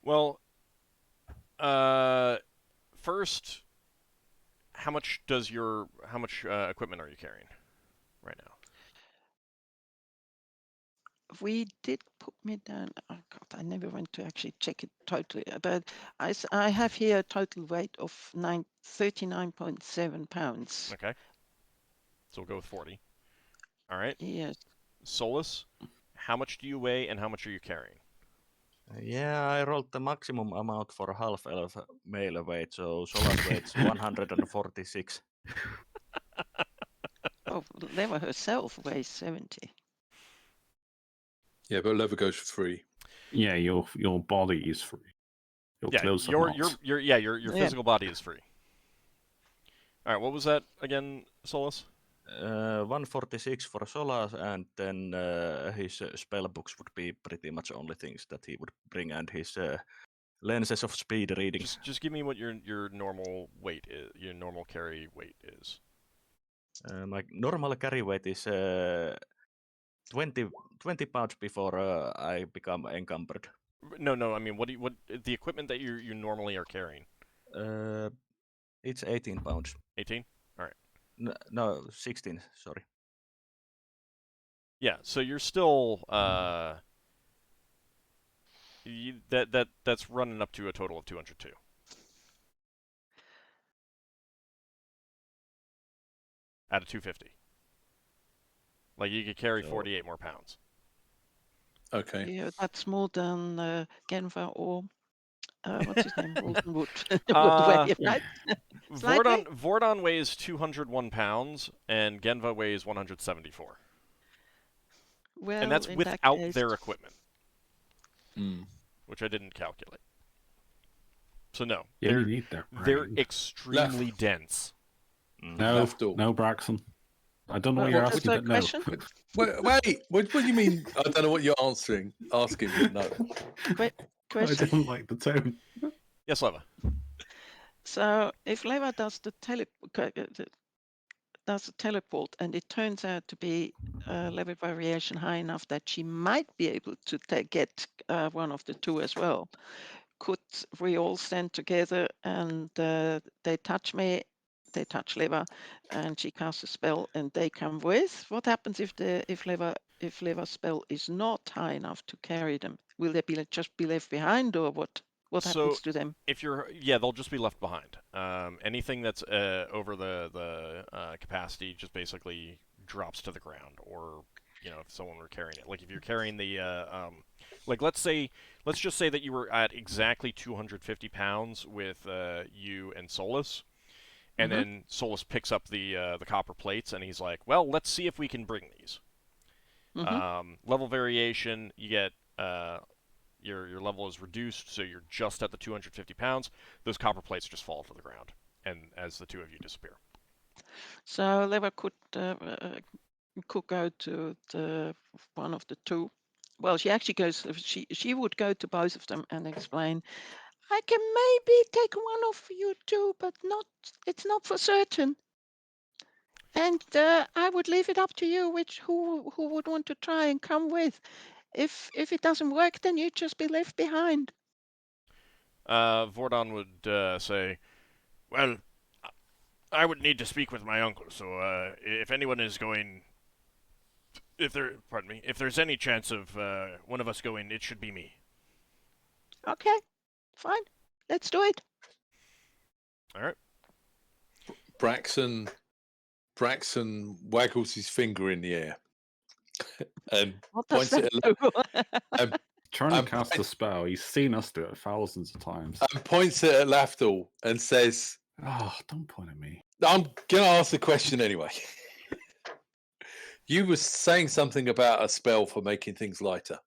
Well, first, how much equipment are you carrying right now? We did put me down. Oh God, I never went to actually check it totally. But I have here a total weight of 39.7 pounds. Okay. So we'll go with 40. All right. Yes. Solas, how much do you weigh and how much are you carrying? Yeah, I rolled the maximum amount for half-elf male weight, so Solas weighs 146. Oh, Leva herself weighs 70. Yeah, but leather goes for free. Yeah, your body is free. Your clothes are not. Your physical body is free. All right, what was that again, Solas? 146 for Solas, and then his spell books would be pretty much only things that he would bring, and his lenses of speed reading. Just give me what your normal weight is. Your normal carry weight is. My normal carry weight is 20 pounds before I become encumbered. No. I mean, what the equipment that you normally are carrying? It's 18 pounds. 18. All right. No, 16. Sorry. Yeah. So you're still that's running up to a total of 202. Out of 250. Like you could carry 48 more pounds. Okay. Yeah, that's more than Genva or what's his name? Wood right? Vordon weighs 201 pounds, and Genva weighs 174. Well, and that's in without that case, their equipment, which I didn't calculate. So no, Yeah, you need that. they're extremely dense. No, no, Braxon. I don't know what you're asking, but no. Wait, what do you mean? I don't know what you're asking, but no. I don't like the tone. Yes, Leva. So if Leva does the teleport and it turns out to be level variation high enough that she might be able to get one of the 2 as well, could we all stand together and they touch me, they touch Leva, and she casts a spell and they come with? What happens if Leva if Leva's spell is not high enough to carry them? Will they just be left behind, or what? What So, happens to them? If you're, yeah, they'll just be left behind. Anything that's over the capacity just basically drops to the ground, or if someone were carrying it. Like if you're carrying the, like let's just say that you were at exactly 250 pounds with you and Solas, and then Solas picks up the copper plates, and he's like, well, let's see if we can bring these. Level variation, you get your level is reduced, so you're just at the 250 pounds. Those copper plates just fall to the ground, and as the two of you disappear. So Leva could go to the one of the two. Well, she actually goes. She would go to both of them and explain. I can maybe take one of you two, but not. It's not for certain. And I would leave it up to you, who would want to try and come with. If it doesn't work, then you'd just be left behind. Vordon would say, well, I would need to speak with my uncle, so if anyone is going... if there's any chance of one of us going, it should be me. Okay, fine. Let's do it. All right. Braxon waggles his finger in the air and What does points it that do? Trying to cast a spell. He's seen us do it thousands of times. and points it at Lafdul and says, Oh, don't point at me. I'm going to ask the question anyway. You were saying something about a spell for making things lighter.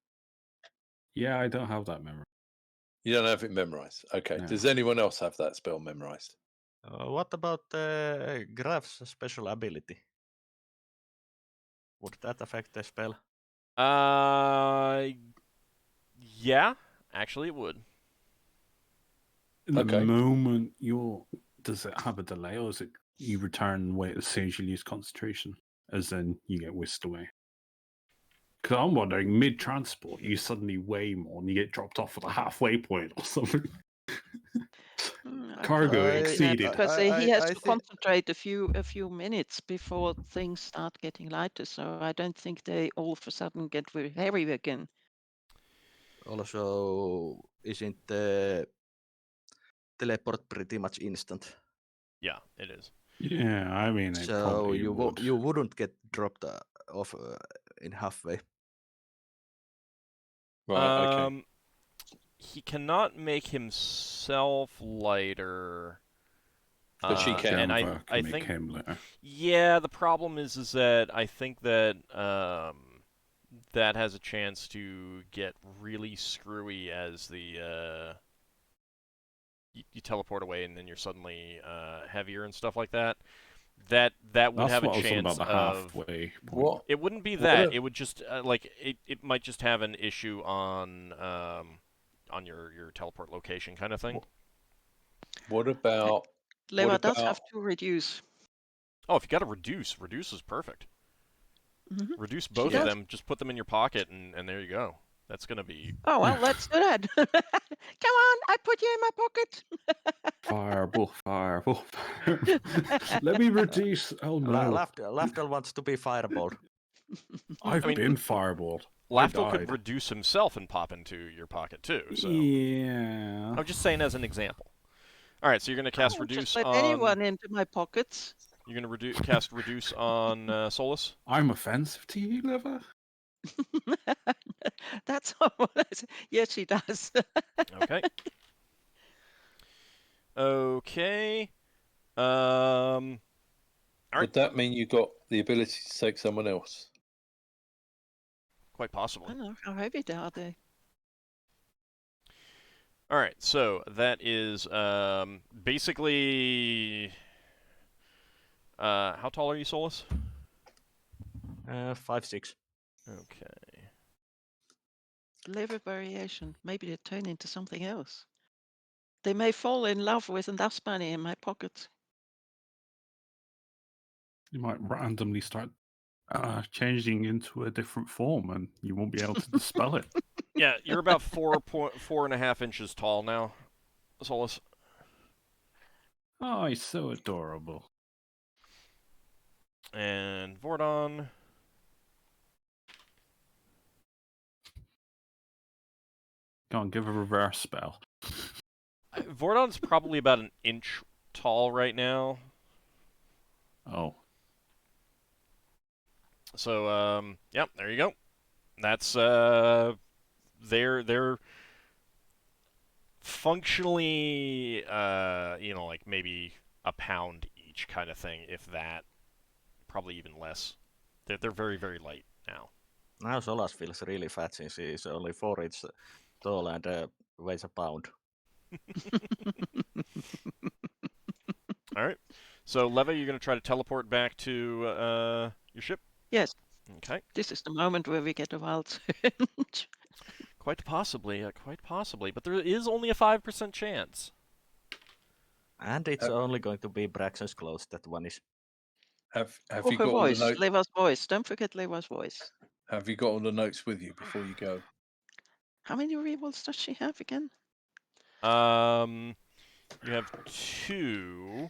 Yeah, I don't have that memory. You don't have it memorized. Okay. No. Does anyone else have that spell memorized? What about Graf's special ability? Would that affect the spell? Yeah, actually it would. In the Okay. moment does it have a delay, or is it you return and wait as soon as you lose concentration, as then you get whisked away? Because I'm wondering, mid-transport, you suddenly weigh more and you get dropped off at a halfway point or something. Cargo exceeded. Because he has to think- concentrate a few minutes before things start getting lighter. So I don't think they all of a sudden get very heavy again. Also, isn't the teleport pretty much instant? Yeah, it is. Yeah, I mean, it So probably you would. you wouldn't get dropped off in halfway. Right, okay. He cannot make himself lighter. But she can. And Denver I can make think, him later. yeah, the problem is that I think that that has a chance to get really screwy as the you teleport away and then you're suddenly heavier and stuff like that. That would That's have what a I was talking chance about, the of. halfway point. What? It wouldn't be What that. if- It would just like it might just have an issue on your teleport location kind of thing. What about... Leva does about- have to reduce. Oh, if you got to reduce is perfect. Mhm. Reduce both does. of them. Just put them in your pocket, and there you go. That's gonna be. Oh well, let's do that. Come on, I put you in my pocket. Fireball, fireball, fireball. Let me reduce. Oh no. Lafdul wants to be fireballed. I've I mean, been fireballed. I Lafdul could died. reduce himself and pop into your pocket too. So Yeah. I'm just saying as an example. All right, so you're gonna cast I'll reduce just let on. anyone into my pockets. You're gonna cast reduce on Solas. I'm offensive to you, Lever. That's all I said. Yes, she does. Okay. Okay. All right. Would that mean you got the ability to take someone else? Quite I possibly. don't know, how heavy are they? All right, so that is basically. How tall are you, Solas? 5'6". Okay. Lever variation. Maybe they turn into something else. They may fall in love with an dust bunny in my pocket. You might randomly start changing into a different form, and you won't be able to dispel it. Yeah, you're about 4.5 inches tall now, Solas. Oh, he's so adorable. And Vordon. Go on, give a reverse spell. Vordon's probably about an inch tall right now. Oh. So, yep, there you go. That's, they're functionally, like maybe a pound each kind of thing, if that. Probably even less. They're very, very light now. Now Solas feels really fat since he is only 4 inches tall and weighs a pound. All right. So, Leva, you're going to try to teleport back to your ship? Yes. Okay. This is the moment where we get a wild surge. Quite possibly, But there is only a 5% chance. And it's only going to be Braxon's clothes that one is. Have Oh, you her got all the voice. notes? Leva's voice. Don't forget Leva's voice. Have you got all the notes with you before you go? How many rerolls does she have again? You have 2.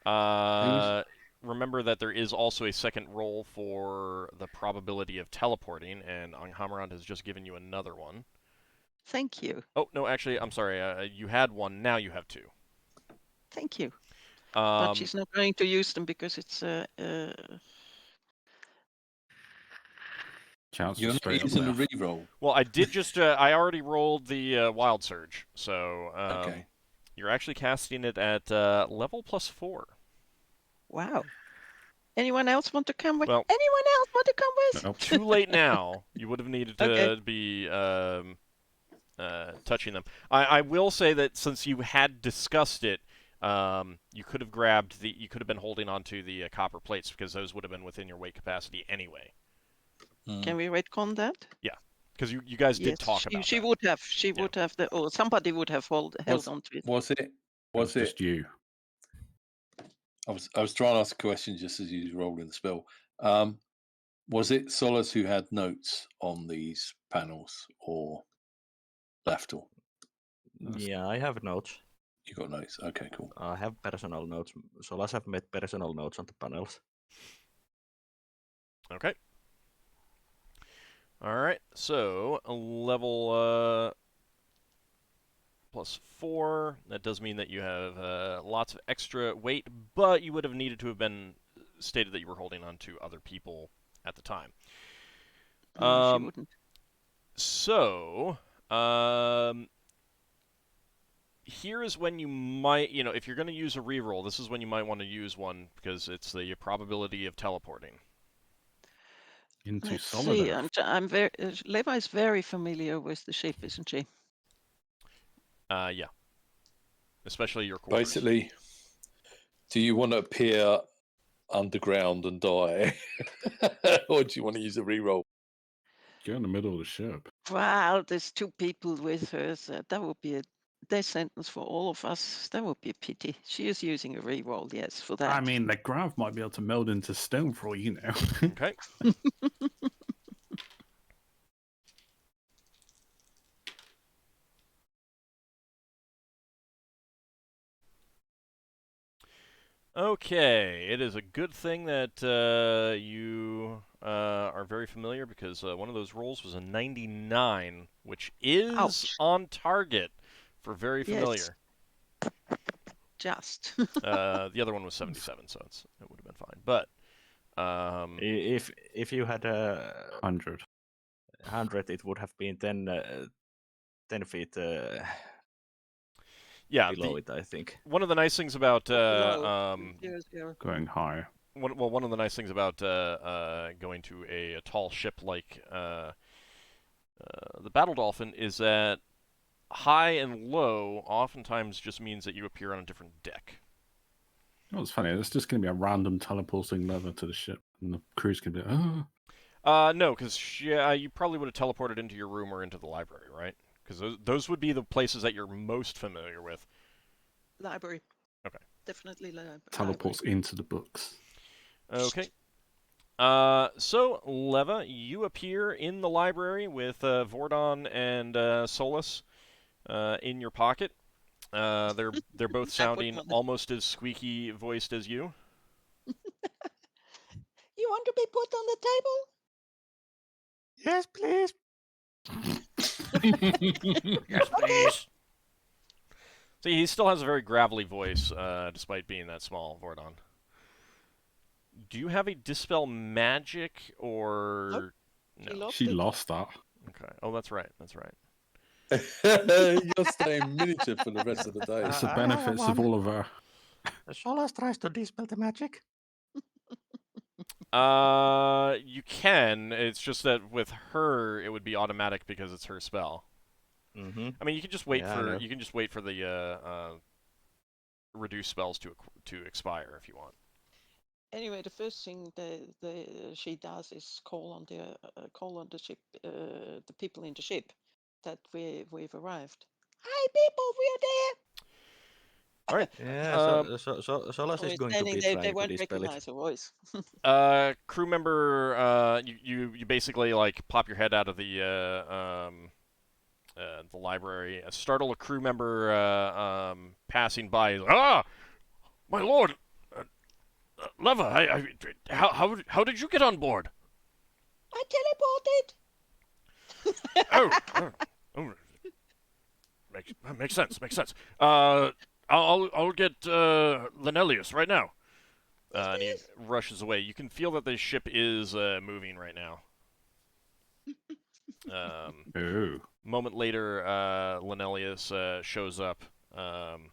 Who's- Remember that there is also a second roll for the probability of teleporting, and Anghammarand has just given you another one. Thank you. Oh, no, actually, I'm sorry. You had 1, now you have 2. Thank you. But she's not going to use them because it's Chance You're for not straight up using the left. reroll. Well, I did just, I already rolled the Wild Surge, so Okay. you're actually casting it at level +4. wow. Anyone else want to come with? Well- Anyone else want to come with? Nope. Too late now. You would have needed to Okay. be touching them. I will say that since you had discussed it, you could have grabbed you could have been holding onto the copper plates because those would have been within your weight capacity anyway. Can we retcon that? Because you guys did talk she, about she that. would have. She would have the. Or somebody would have held Was- onto it. Was it? It was Was it? just you. I was trying to ask a question just as you were rolling the spell. Was it Solas who had notes on these panels, or Lafdul? Yeah, I have notes. You got notes. Okay, cool. I have personal notes. Solas have made personal notes on the panels. Okay. All right. So a level +4. That does mean that you have lots of extra weight, but you would have needed to have been stated that you were holding on to other people at the time. No, she wouldn't. So, here is when you might, if you're going to use a reroll, this is when you might want to use one because it's the probability of teleporting. Into Let's solid see. earth. I'm very. Leva is very familiar with the ship, isn't she? Yeah. Especially your quarters. Basically, do you want to appear underground and die, or do you want to use a reroll? You're in the middle of the ship. Well, there's 2 people with her. So that would be a death sentence for all of us. That would be a pity. She is using a reroll, yes, for that. I mean, the grav might be able to meld into stone for all you know. Okay. Okay, it is a good thing that you are very familiar because one of those rolls was a 99, which is Ouch. on target for very Yes. familiar. Just. The other one was 77, so it would have been fine. But If you had 100. 100, it would have been 10 feet yeah, below it, I think. one of the nice things about Zero. Going higher. one of the nice things about going to a tall ship like the Battle Dolphin is that high and low oftentimes just means that you appear on a different deck. You know what's funny? It's just going to be a random teleporting lever to the ship, and the crew's going to be like, oh. No, because you probably would have teleported into your room or into the library, right? Because those would be the places that you're most familiar with. Library. Okay. Definitely library. Teleports into the books. Okay. So, Leva, you appear in the library with Vordon and Solas in your pocket. They're both sounding one. almost as squeaky voiced as you. You want to be put on the table? Yes, please. Yes, please. See, he still has a very gravelly voice, despite being that small, Vordon. Do you have a Dispel Magic, or... She No. lost She it. lost that. Okay. Oh, that's right. That's right. You're staying miniature for the rest of the day. It's the I have benefits of one. all of our. Solas tries to dispel the magic. You can. It's just that with her, it would be automatic because it's her spell. Mm-hmm. I mean, you can just wait Yeah, I for know. you can just wait for the reduce spells to expire if you want. Anyway, the first thing she does is call on the ship, the people in the ship, that we've arrived. Hi, people, we're there. All right. Yeah, Solas is We're going to standing be there, trying they to won't dispel it. recognize her voice. Crew member, you basically like pop your head out of the library, startle a crew member passing by. Ah, my lord, Leva, how did you get on board? I teleported. Oh, makes sense. I'll get Lenelius right now. And he rushes away. You can feel that the ship is moving right now. Oh. Moment later, Lenelius shows up, and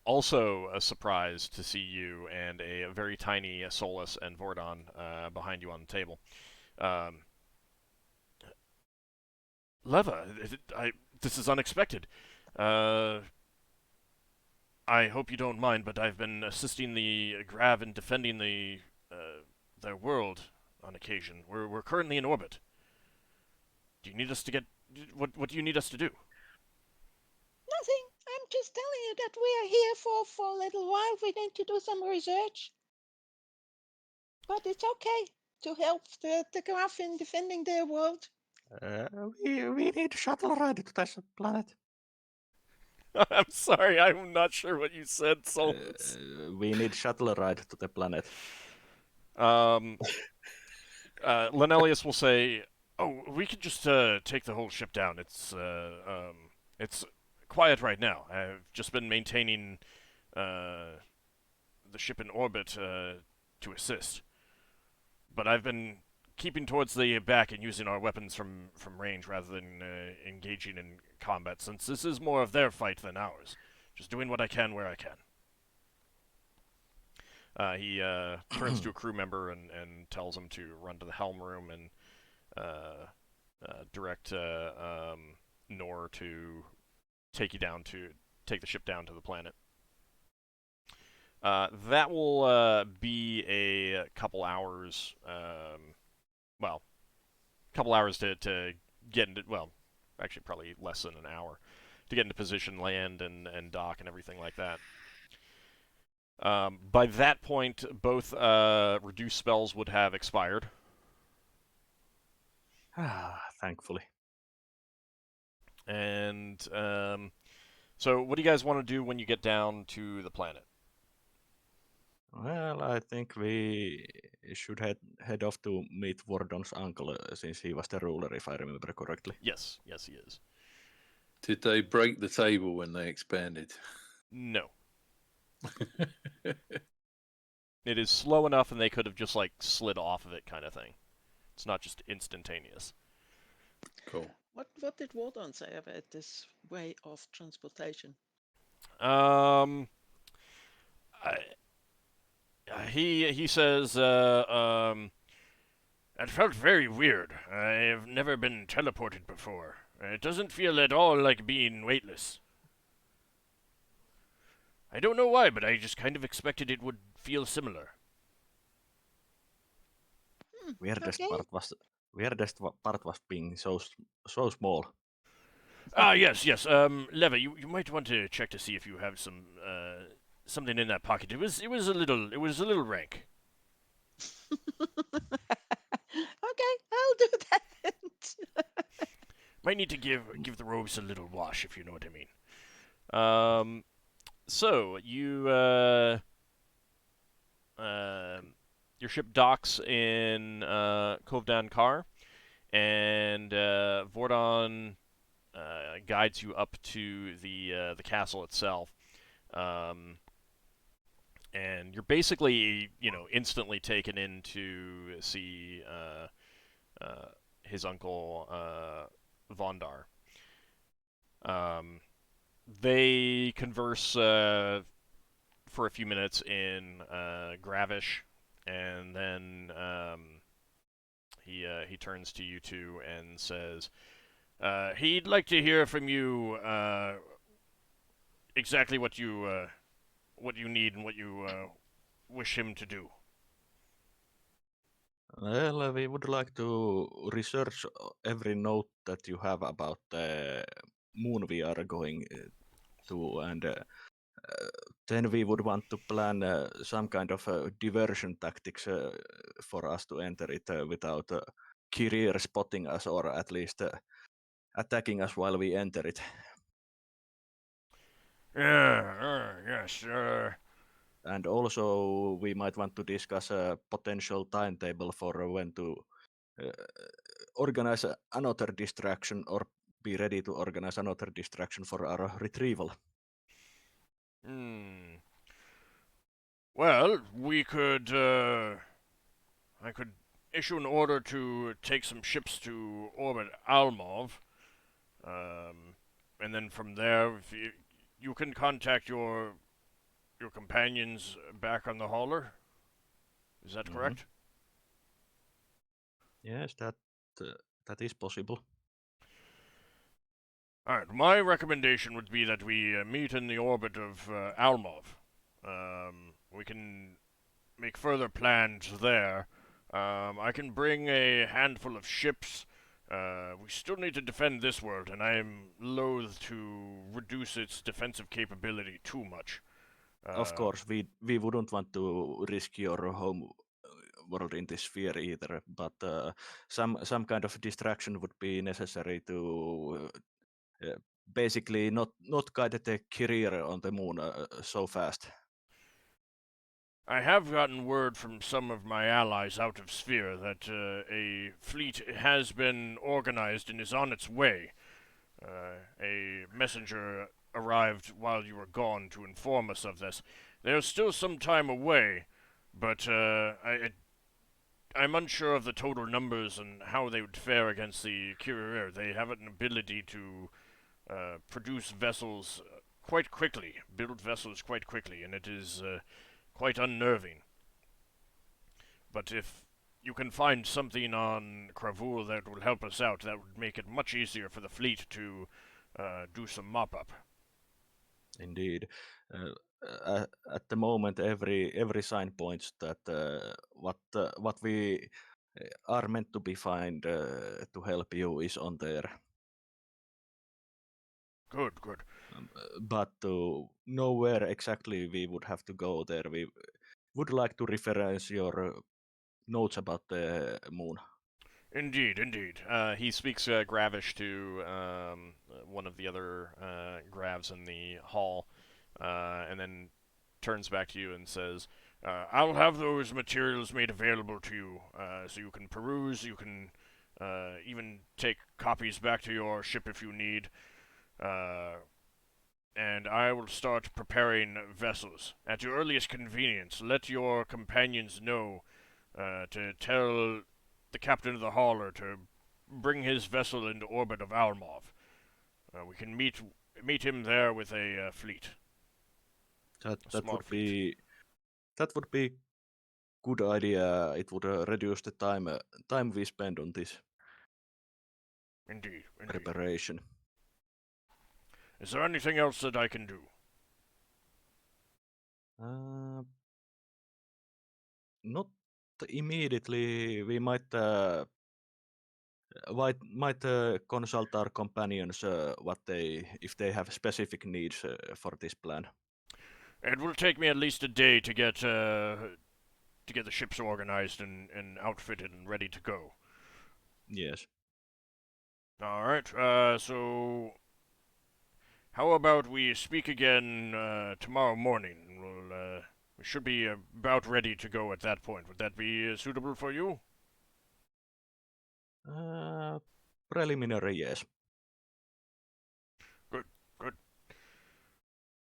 also a surprise to see you and a very tiny Solas and Vordon behind you on the table. Leva, this is unexpected. I hope you don't mind, but I've been assisting the Grav in defending their world on occasion. We're currently in orbit. Do you need us to get... What do you need us to do? Nothing. I'm just telling you that we are here for a little while. We need to do some research. But it's okay to help the Graf in defending their world. We need a shuttle ride to this planet. I'm sorry, I'm not sure what you said, Solas. We need shuttle ride to the planet. Lenelius will say, "Oh, we can just take the whole ship down. It's quiet right now. I've just been maintaining the ship in orbit to assist. But I've been keeping towards the back and using our weapons from range rather than engaging in combat, since this is more of their fight than ours. Just doing what I can where I can." He turns to a crew member and tells him to run to the helm room and direct Nor to take the ship down to the planet. That will be a couple hours. Couple hours to get into. Well, actually, probably less than an hour to get into position, land, and dock, and everything like that. By that point, both reduced spells would have expired. Thankfully. And so what do you guys want to do when you get down to the planet? Well, I think we should head off to meet Vordon's uncle, since he was the ruler, if I remember correctly. Yes, he is. Did they break the table when they expanded? No. It is slow enough and they could have just, like, slid off of it kind of thing. It's not just instantaneous. Cool. What did Wardon say about this way of transportation? He says, it felt very weird. I've never been teleported before. It doesn't feel at all like being weightless. I don't know why, but I just kind of expected it would feel similar. Weirdest Okay. part was being so small. Yes. Leva, you might want to check to see if you have something in that pocket. It was a little rank. Okay, I'll do that. Might need to give the robes a little wash, if you know what I mean. So you your ship docks in Kovdan Kar, and Vordon guides you up to the castle itself. And you're basically, instantly taken in to see his uncle Vondar. They converse for a few minutes in Gravish, and then he turns to you two and says, he'd like to hear from you exactly what you need and what you wish him to do. Well, we would like to research every note that you have about the moon we are going to, and then we would want to plan some kind of diversion tactics for us to enter it without Kirir spotting us, or at least attacking us while we enter it. Yes. And also, we might want to discuss a potential timetable for when to organize another distraction, or be ready to organize another distraction for our retrieval. Well, we could. I could issue an order to take some ships to orbit Almov, and then from there, if you can contact your companions back on the hauler. Is that correct? Yes, that is possible. All right. My recommendation would be that we meet in the orbit of Almov. We can make further plans there. I can bring a handful of ships. We still need to defend this world, and I am loath to reduce its defensive capability too much. Of course, we wouldn't want to risk your home world in this sphere either, but some kind of distraction would be necessary to basically not guide the career on the moon so fast. I have gotten word from some of my allies out of Sphere that a fleet has been organized and is on its way. A messenger arrived while you were gone to inform us of this. There's still some time away, but I'm unsure of the total numbers and how they would fare against the Kyrier. They have an ability to produce vessels quite quickly, build vessels quite quickly, and it is quite unnerving. But if you can find something on Kravul that will help us out, that would make it much easier for the fleet to do some mop-up. Indeed. At the moment, every sign points that what we are meant to be find to help you is on there. Good. But to know where exactly we would have to go there, we would like to reference your notes about the moon. Indeed. He speaks Gravish to one of the other Gravs in the hall, and then turns back to you and says, I'll have those materials made available to you, so you can peruse, you can even take copies back to your ship if you need, and I will start preparing vessels. At your earliest convenience, let your companions know to tell the captain of the hauler to bring his vessel into orbit of Almov. We can meet him there with a fleet. That would be good idea. It would reduce the time we spend on this Indeed. preparation. Is there anything else that I can do? Not immediately. We might consult our companions if they have specific needs for this plan. It will take me at least a day to get the ships organized and outfitted and ready to go. Yes. All right. So how about we speak again tomorrow morning? We should be about ready to go at that point. Would that be suitable for you? Preliminary, yes. Good. All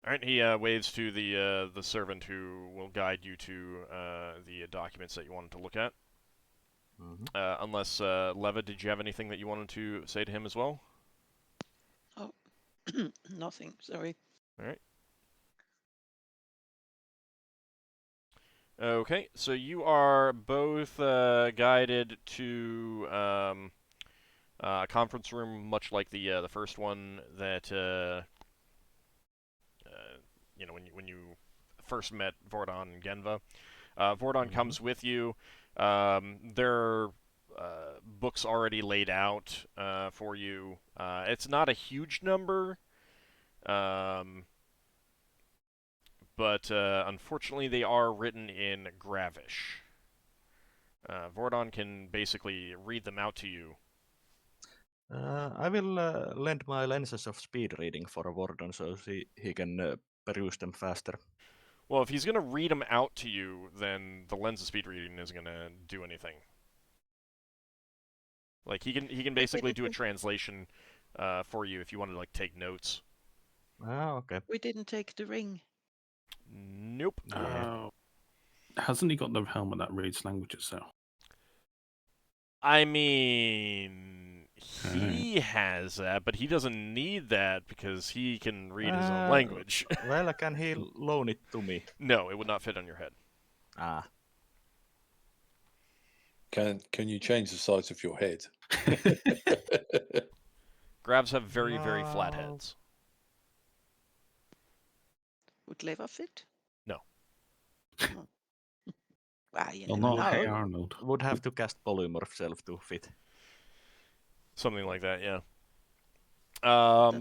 right. He waves to the servant who will guide you to the documents that you wanted to look at. Mhm. Unless Leva, did you have anything that you wanted to say to him as well? Oh, nothing. Sorry. All right. Okay, so you are both guided to a conference room, much like the first one that you know when you first met Vordon and Genva. Vordon comes with you. There are books already laid out for you. It's not a huge number. But unfortunately they are written in Gravish. Vordon can basically read them out to you. I will lend my lenses of speed reading for Wardon so he can peruse them faster. Well, if he's going to read them out to you, then the lens of speed reading isn't going to do anything. Like he can basically do a translation for you if you want to like take notes. Okay. We didn't take the ring. Nope. Yeah. Hasn't he got the helmet that reads languages, though? I mean, he has that, but he doesn't need that because he can read his own language. Well, can he loan it to me? No, it would not fit on your head. Ah. Can you change the size of your head? Grabs have very, very flat heads. Would Leva fit? No. Oh. Well, you Well, never not Hey know. Arnold. Would have to cast polymorph self to fit. Something like that, yeah. All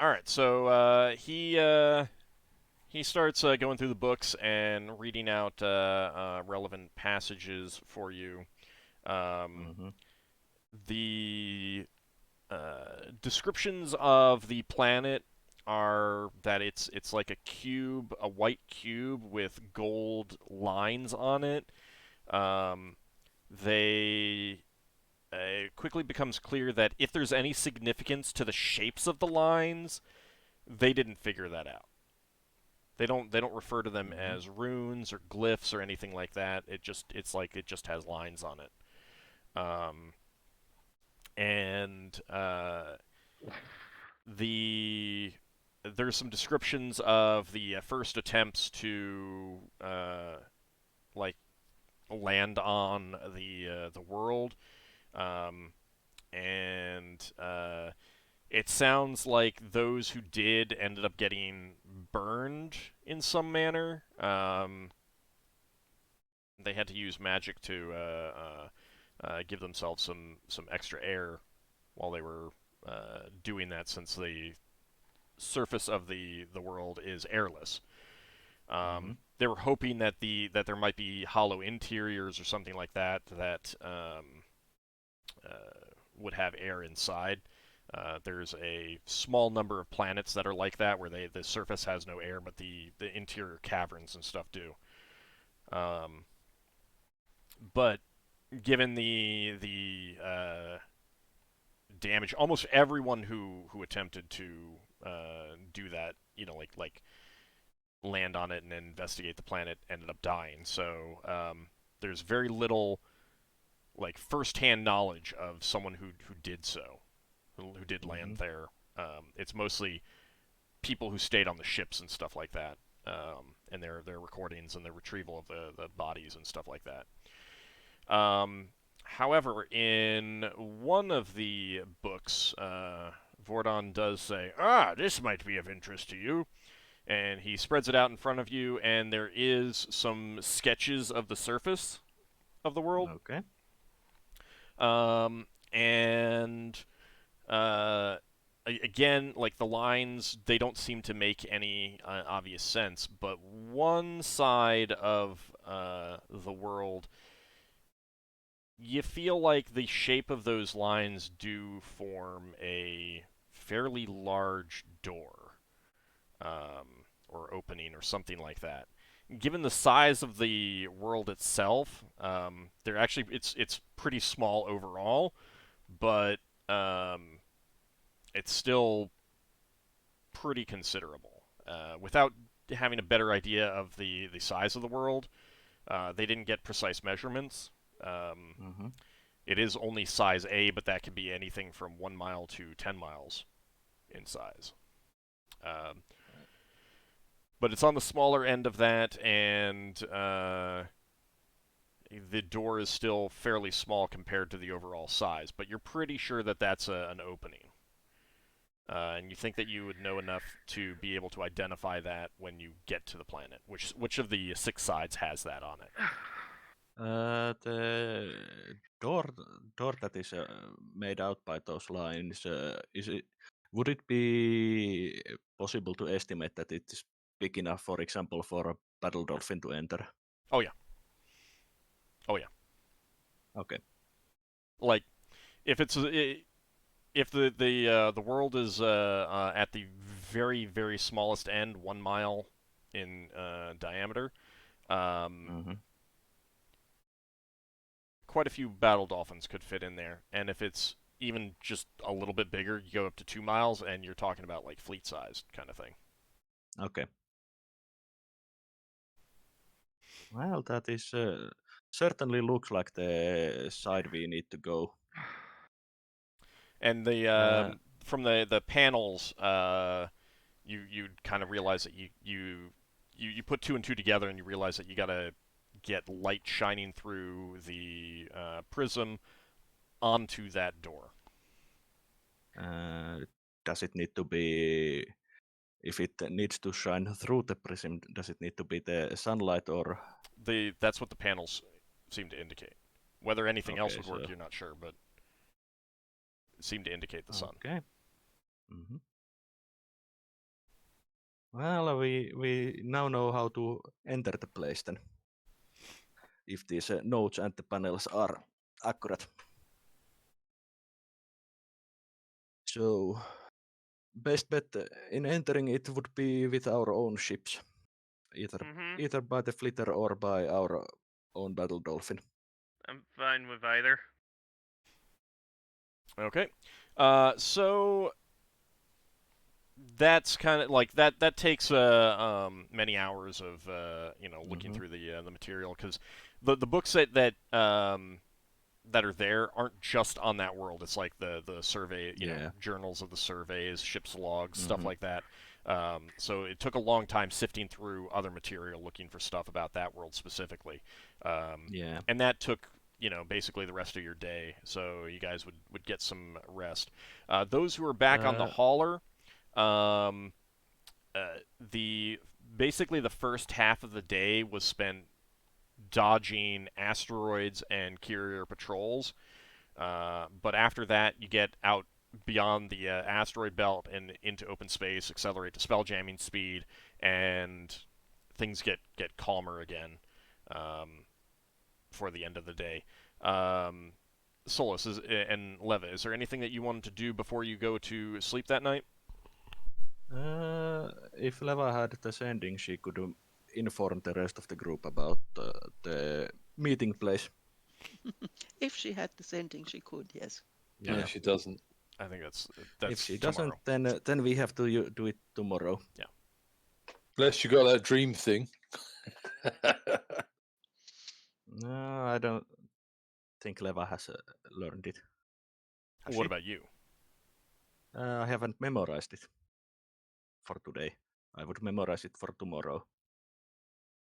right, so he starts going through the books and reading out relevant passages for you. The descriptions of the planet are that it's like a cube, a white cube with gold lines on it. It quickly becomes clear that if there's any significance to the shapes of the lines, they didn't figure that out. They don't refer to them as runes or glyphs or anything like that. It just has lines on it. There's some descriptions of the first attempts to like land on the world, it sounds like those who did ended up getting burned in some manner. They had to use magic to give themselves some extra air while they were doing that, since the surface of the world is airless. They were hoping that there might be hollow interiors or something like that would have air inside. There's a small number of planets that are like that, where the surface has no air, but the interior caverns and stuff do. But given the damage, almost everyone who attempted to do that, like land on it and investigate the planet, ended up dying. So there's very little like first-hand knowledge of someone who did so, who did land there. It's mostly people who stayed on the ships and stuff like that, and their recordings and the retrieval of the bodies and stuff like that. However, in one of the books, Vordon does say, this might be of interest to you. And he spreads it out in front of you, and there is some sketches of the surface of the world. Okay. Again, like the lines, they don't seem to make any obvious sense, but one side of the world, you feel like the shape of those lines do form a fairly large door. Or opening or something like that. Given the size of the world itself, they're actually it's pretty small overall, but it's still pretty considerable. Without having a better idea of the size of the world, they didn't get precise measurements. It is only size A, but that could be anything from 1 mile to 10 miles in size. But it's on the smaller end of that, and the door is still fairly small compared to the overall size, but you're pretty sure that that's an opening. And you think that you would know enough to be able to identify that when you get to the planet. Which of the 6 sides has that on it? The door that is made out by those lines, would it be possible to estimate that it is big enough, for example, for a battle dolphin to enter? Oh yeah. Oh yeah. Okay. Like, if it's if the world is at the very, very smallest end, 1 mile in diameter, quite a few battle dolphins could fit in there. And if it's even just a little bit bigger, you go up to 2 miles, and you're talking about like fleet-sized kind of thing. Okay. Well, that is certainly looks like the side we need to go. And the from the panels, you kind of realize that you put 2 and 2 together, and you realize that you gotta get light shining through the prism onto that door. Does it need to be, if it needs to shine through the prism, does it need to be the sunlight or? That's what the panels seem to indicate. Whether anything else would work, so you're not sure, but it seemed to indicate the sun. Okay. Well, we now know how to enter the place then. If these notes and the panels are accurate. So, best bet in entering it would be with our own ships. Either by the flitter or by our own battle dolphin. I'm fine with either. Okay. So that's kind of like that takes many hours of looking through the material, because the books that are there aren't just on that world. It's like the survey, journals of the surveys, ship's logs, stuff like that. So it took a long time sifting through other material, looking for stuff about that world specifically. And that took basically the rest of your day, so you guys would get some rest. Those who are back on the hauler, basically the first half of the day was spent dodging asteroids and carrier patrols, but after that you get out beyond the asteroid belt and into open space, accelerate to spelljamming speed, and things get calmer again for the end of the day. Solas and Leva, is there anything that you wanted to do before you go to sleep that night? If Leva had the sending, she could inform the rest of the group about the meeting place. If she had the sending, she could, yes. No, she doesn't. I think that's if she tomorrow. doesn't, then we have to do it tomorrow. Yeah. Unless you got that dream thing. No, I don't think Leva has learned it. What about you? I haven't memorized it for today. I would memorize it for tomorrow.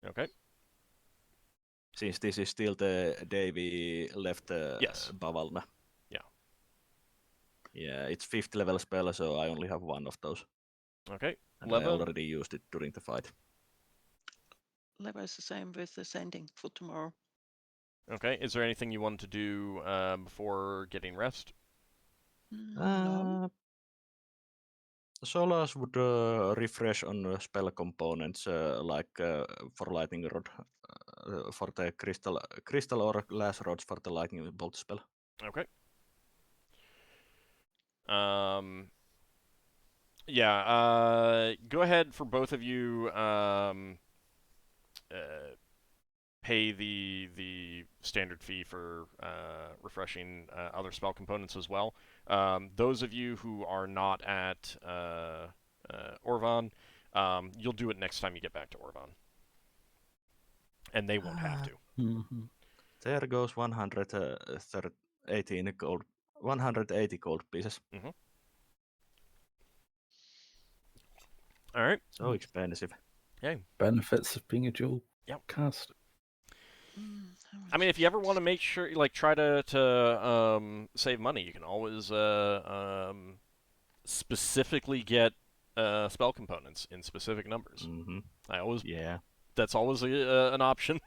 Okay. Since this is still the day we left Yes. Bavalna. Yeah. Yeah, it's 5th level spell, so I only have one of those. Okay. And Leva? I already used it during the fight. Leva is the same with the sending for tomorrow. Okay. Is there anything you wanted to do before getting rest? No. Solas would refresh on spell components like for lightning rod, for the crystal or glass rods for the lightning bolt spell. Okay. Yeah. Go ahead for both of you. pay the standard fee for refreshing other spell components as well. Those of you who are not at Orvan, you'll do it next time you get back to Orvan, and they won't have to. Mm-hmm. There goes 118 gold, 180 gold pieces. All right. So expensive. Okay. Benefits of being a dual Yep. cast. I mean, if you ever want to make sure, like, try to save money, you can always specifically get spell components in specific numbers. Mm-hmm. Yeah. That's always an option.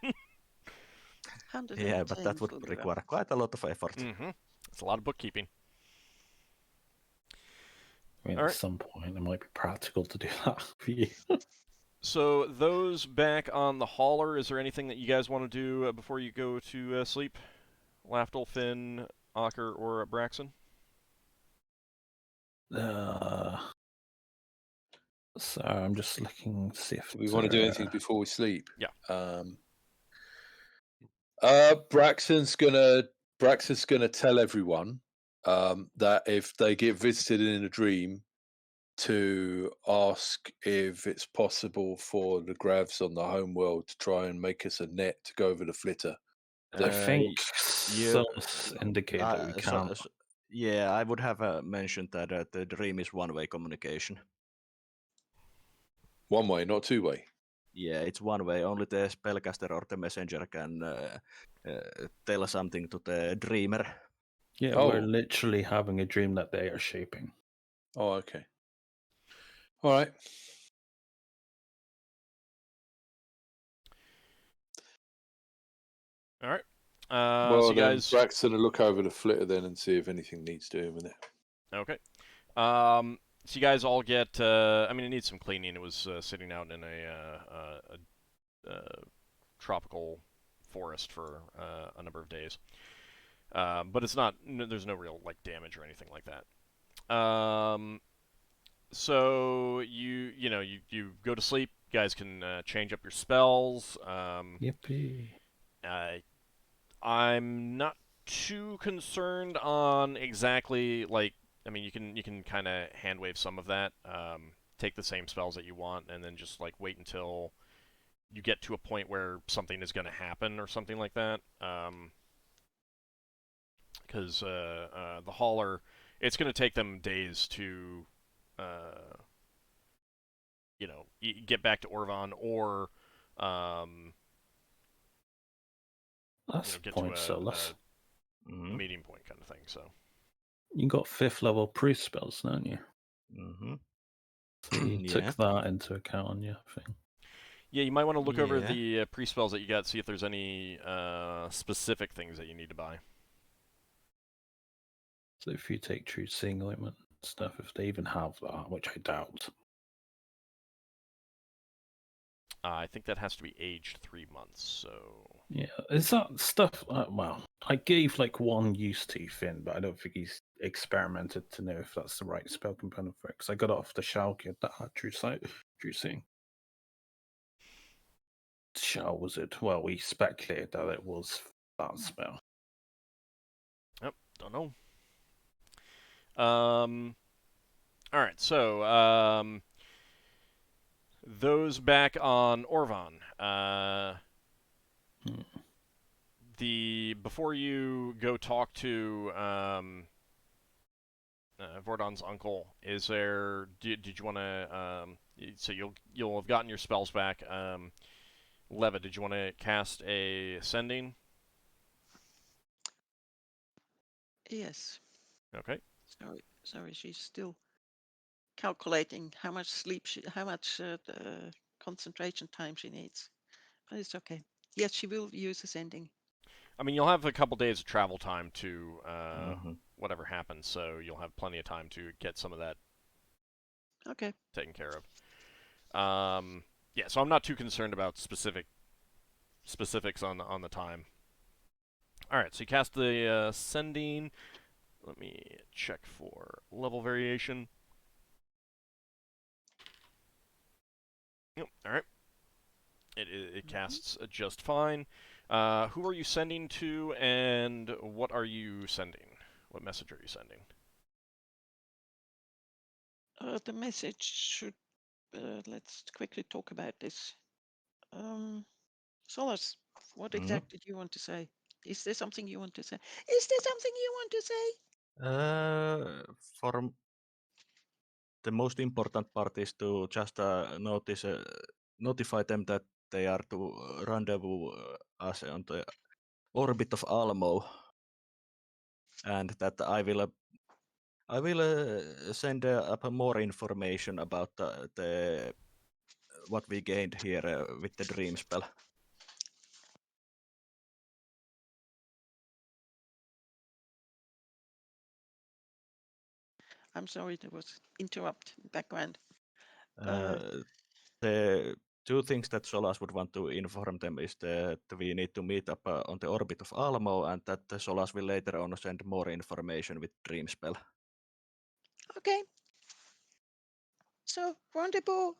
Yeah, but that would require quite a lot of effort. It's a lot of bookkeeping. I mean, All at right. some point, it might be practical to do that for you. So those back on the hauler, is there anything that you guys want to do before you go to sleep? Lafdul, Finn, Ockar, or Braxon? So I'm just looking to see if Do we want to do anything before we sleep? Yeah. Braxon's gonna tell everyone that if they get visited in a dream, to ask if it's possible for the Gravs on the homeworld to try and make us a net to go over the flitter. I think Solas indicated that we can't. Yeah, I would have mentioned that the dream is one-way communication. One way, not two way. Yeah, it's one way. Only the spellcaster or the messenger can tell something to the dreamer. Yeah, we're literally having a dream that they are shaping. Oh, okay. All right. All right. Well, so you then guys... Braxton will look over the flitter then and see if anything needs doing with it. Okay. So you guys all get... I mean, it needs some cleaning. It was sitting out in a tropical forest for a number of days. But it's not... There's no real like damage or anything like that. So you go to sleep. You guys can change up your spells. Yippee. I'm not too concerned on exactly like. I mean, you can kind of hand wave some of that. Take the same spells that you want, and then just like wait until you get to a point where something is going to happen or something like that. Because the hauler, it's going to take them days to get back to Orvan or that's get point, to Solas. a meeting point kind of thing. So you got 5th level priest spells, don't you? So you took that into account on your thing. Yeah, you might want to look over the priest spells that you got, see if there's any specific things that you need to buy. So if you take True Seeing Ointment stuff, if they even have that, which I doubt. I think that has to be aged 3 months, so... Yeah, is that stuff... well, I gave like one use to Finn, but I don't think he's experimented to know if that's the right spell component for it, because I got it off the Shao kid that had True Seeing. Shao was it? Well, we speculated that it was that spell. Yep, don't know. Alright, so, those back on Orvan. Before you go talk to Vordon's uncle, is there? Did you want to? So you'll have gotten your spells back. Leva, did you want to cast a sending? Yes. Okay. Sorry, she's still calculating how much sleep how much concentration time she needs. But it's okay. Yes, she will use ascending. I mean, you'll have a couple days of travel time to whatever happens, so you'll have plenty of time to get some of that taken care of. Yeah, so I'm not too concerned about specifics on the time. All right, so you cast the sending. Let me check for level variation. Yep. All right. It casts just fine. Who are you sending to, and what are you sending? What message are you sending? The message should. Let's quickly talk about this. Solas, what exactly do you want to say? Is there something you want to say? Is there something you want to say? For the most important part is to just notify them that they are to rendezvous us on the orbit of Almo, and that I will send up more information about the what we gained here with the dream spell. I'm sorry, there was interrupt background. The two things that Solas would want to inform them is that we need to meet up on the orbit of Almo, and that Solas will later on send more information with dream spell. Okay. So rendezvous.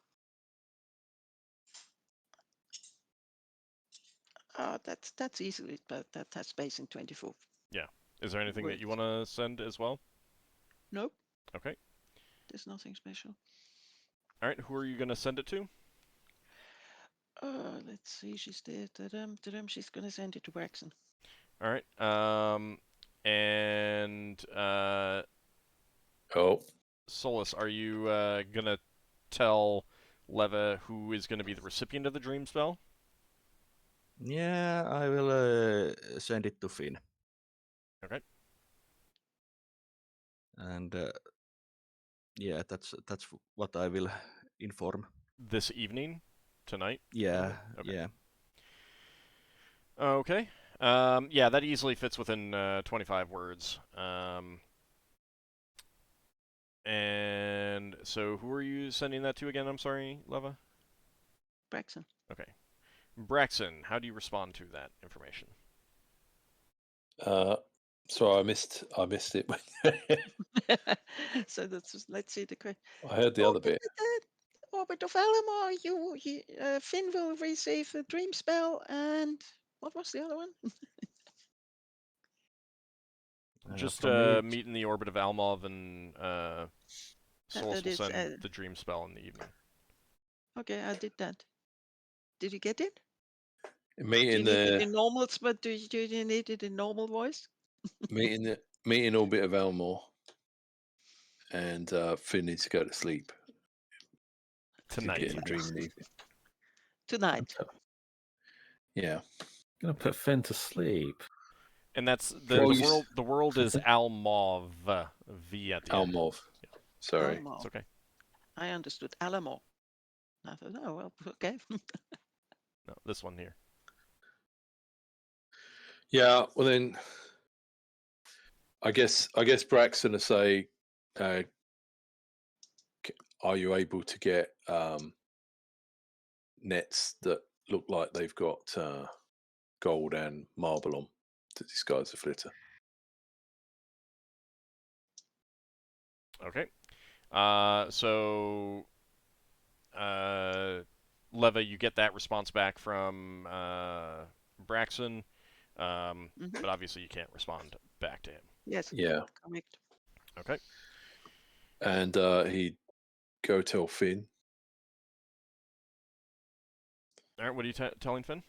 That's easily, but that has space in 24. Yeah. Is there anything that you want to send as well? Nope. Okay. There's nothing special. All right. Who are you going to send it to? Let's see. She's there. She's gonna send it to Braxon. All right. And Oh, Solas, are you gonna tell Leva who is going to be the recipient of the dream spell? Yeah, I will send it to Finn. Okay. And yeah, that's what I will inform. This evening, tonight. Yeah, Okay. yeah. Okay. Yeah, that easily fits within 25 words. And so, who are you sending that to again? I'm sorry, Leva. Braxon. Okay. Braxon, how do you respond to that information? sorry, I missed it. So let's see the question. I heard the other bit. Orbit of Alamo, Finn will receive a dream spell, and what was the other one? Just me, meet in the orbit of Almov, and Solas will send the dream spell in the evening. Okay, I did that. Did you get it? Meet Do you in need it the in normal, but do you need it in normal voice? meet in orbit of Elmore, and Finn needs to go to sleep Tonight. to get in the dream in the evening. Tonight. Yeah. Gonna put Finn to sleep. And that's Well, the world is Almov, V at the end. Almov. Yeah. Sorry. Alamo. It's okay. I understood Alamo. I thought, oh well, okay. No, this one here. Yeah. Well, then, I guess Braxon will say, "Are you able to get nets that look like they've got gold and marble on to disguise the flitter?" Okay. So, Leva, you get that response back from Braxon, but obviously you can't respond back to him. Yes. Yeah. Correct. Okay. And he'd go tell Finn. All right. What are you telling Finn?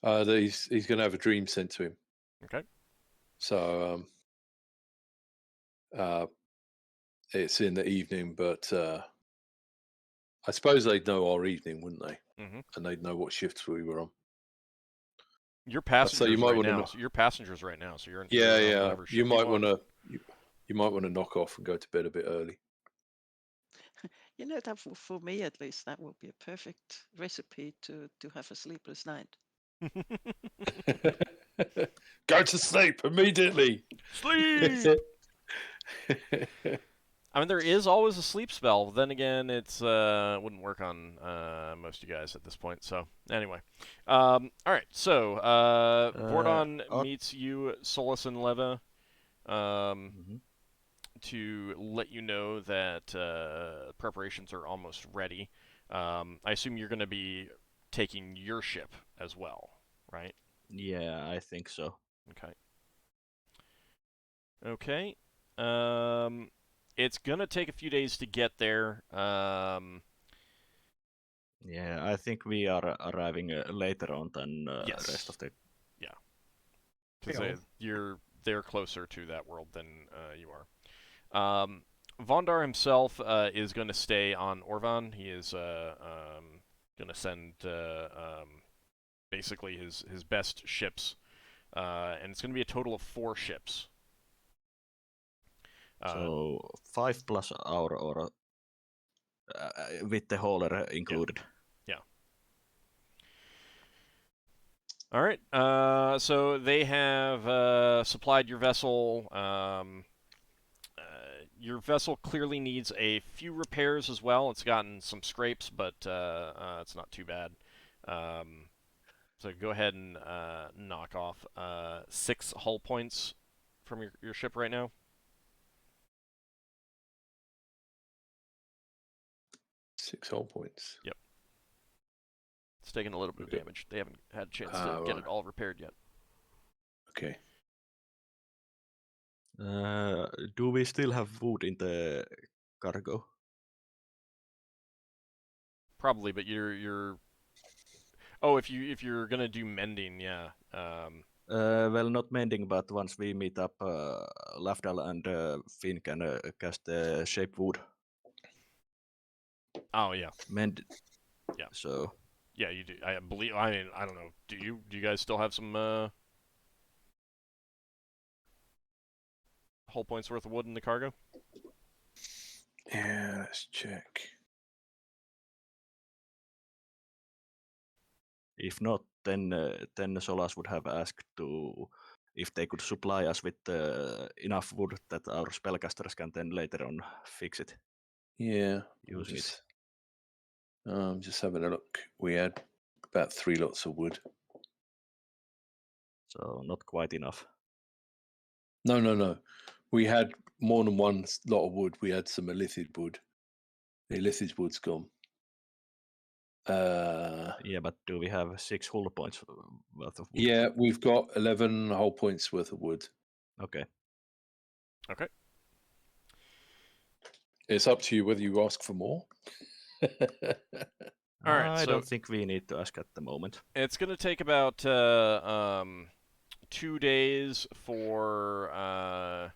That he's going to have a dream sent to him. Okay. So it's in the evening, but I suppose they'd know our evening, wouldn't they? Mm-hmm. And they'd know what shifts we were on. You're passengers you might right now. know. So you're passengers right now. So you're Yeah, you're on yeah. whatever shift You might want. you might want to knock off and go to bed a bit early. You know, that for me at least, that would be a perfect recipe to have a sleepless night. Go to sleep immediately. Sleep. I mean, there is always a sleep spell. Then again, it's wouldn't work on most of you guys at this point. So anyway, all right. So Vordon meets you, Solas and Leva, to let you know that preparations are almost ready. I assume you're going to be taking your ship as well, right? Yeah, I think so. Okay. Okay. It's gonna take a few days to get there. Yeah, I think we are arriving later on than Yes. rest of the. Because they're closer to that world than you are. Vondar himself is going to stay on Orvan. He is going to send basically his best ships, and it's going to be a total of 4 ships. So 5 plus our or with the hauler included. All right. So they have supplied your vessel. Your vessel clearly needs a few repairs as well. It's gotten some scrapes, but it's not too bad. So go ahead and knock off 6 hull points from your ship right now. 6 hull points. Yep. It's taken a little bit of damage. They haven't had a chance to get it all repaired yet. Okay. Do we still have wood in the cargo? Probably, but you're. Oh, if you're gonna do mending, yeah. Well, not mending, but once we meet up, Lafdul and Finn can cast shape wood. Oh yeah. Mend. Yeah. So. Yeah, you do. I believe. I mean, I don't know. Do you guys still have some hull points worth of wood in the cargo? Yeah, let's check. If not, then Solas would have asked to if they could supply us with enough wood that our spellcasters can then later on fix it. Yeah, Using it. Just having a look. We had about 3 lots of wood. So not quite enough. No. We had more than one lot of wood. We had some illithid wood. The illithid wood's gone. Yeah, but do we have 6 hull points worth of wood? Yeah, we've got 11 hull points worth of wood. Okay. Okay. It's up to you whether you ask for more. All right, I so don't think we need to ask at the moment. it's going to take about 2 days for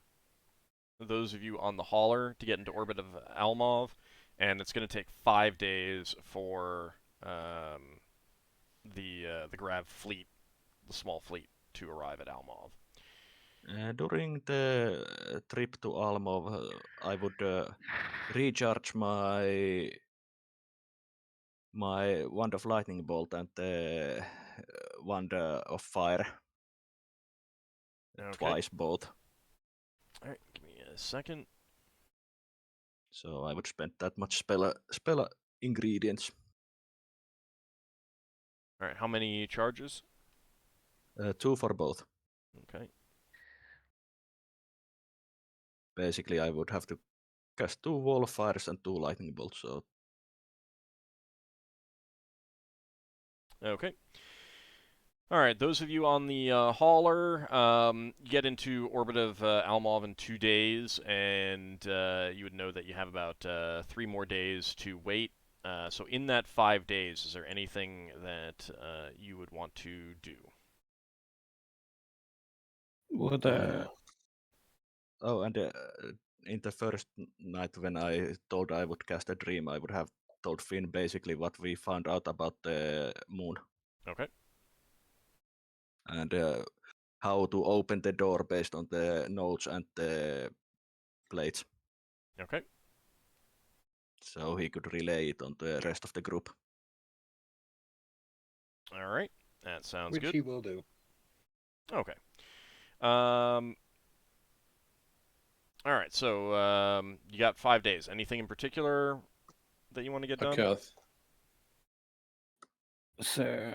those of you on the hauler to get into orbit of Almov, and it's going to take 5 days for the Grav fleet, the small fleet, to arrive at Almov. During the trip to Almov, I would recharge my wand of lightning bolt and the wand of fire. Okay. Twice both. All right, give me a second. So I would spend that much spell ingredients. All right, how many charges? 2 for both. Okay. Basically, I would have to cast 2 wall of fires and 2 lightning bolts. So Okay. All right, those of you on the hauler get into orbit of Almov in 2 days, and you would know that you have about 3 more days to wait. So in that 5 days, is there anything that you would want to do? Would oh, and in the first night when I told I would cast a dream, I would have told Finn basically what we found out about the moon. Okay. And how to open the door based on the notes and the plates. Okay. So he could relay it on the rest of the group. All right. That sounds Which good. he will do. Okay. All right. So you got 5 days. Anything in particular that you want to get done? Okay. So,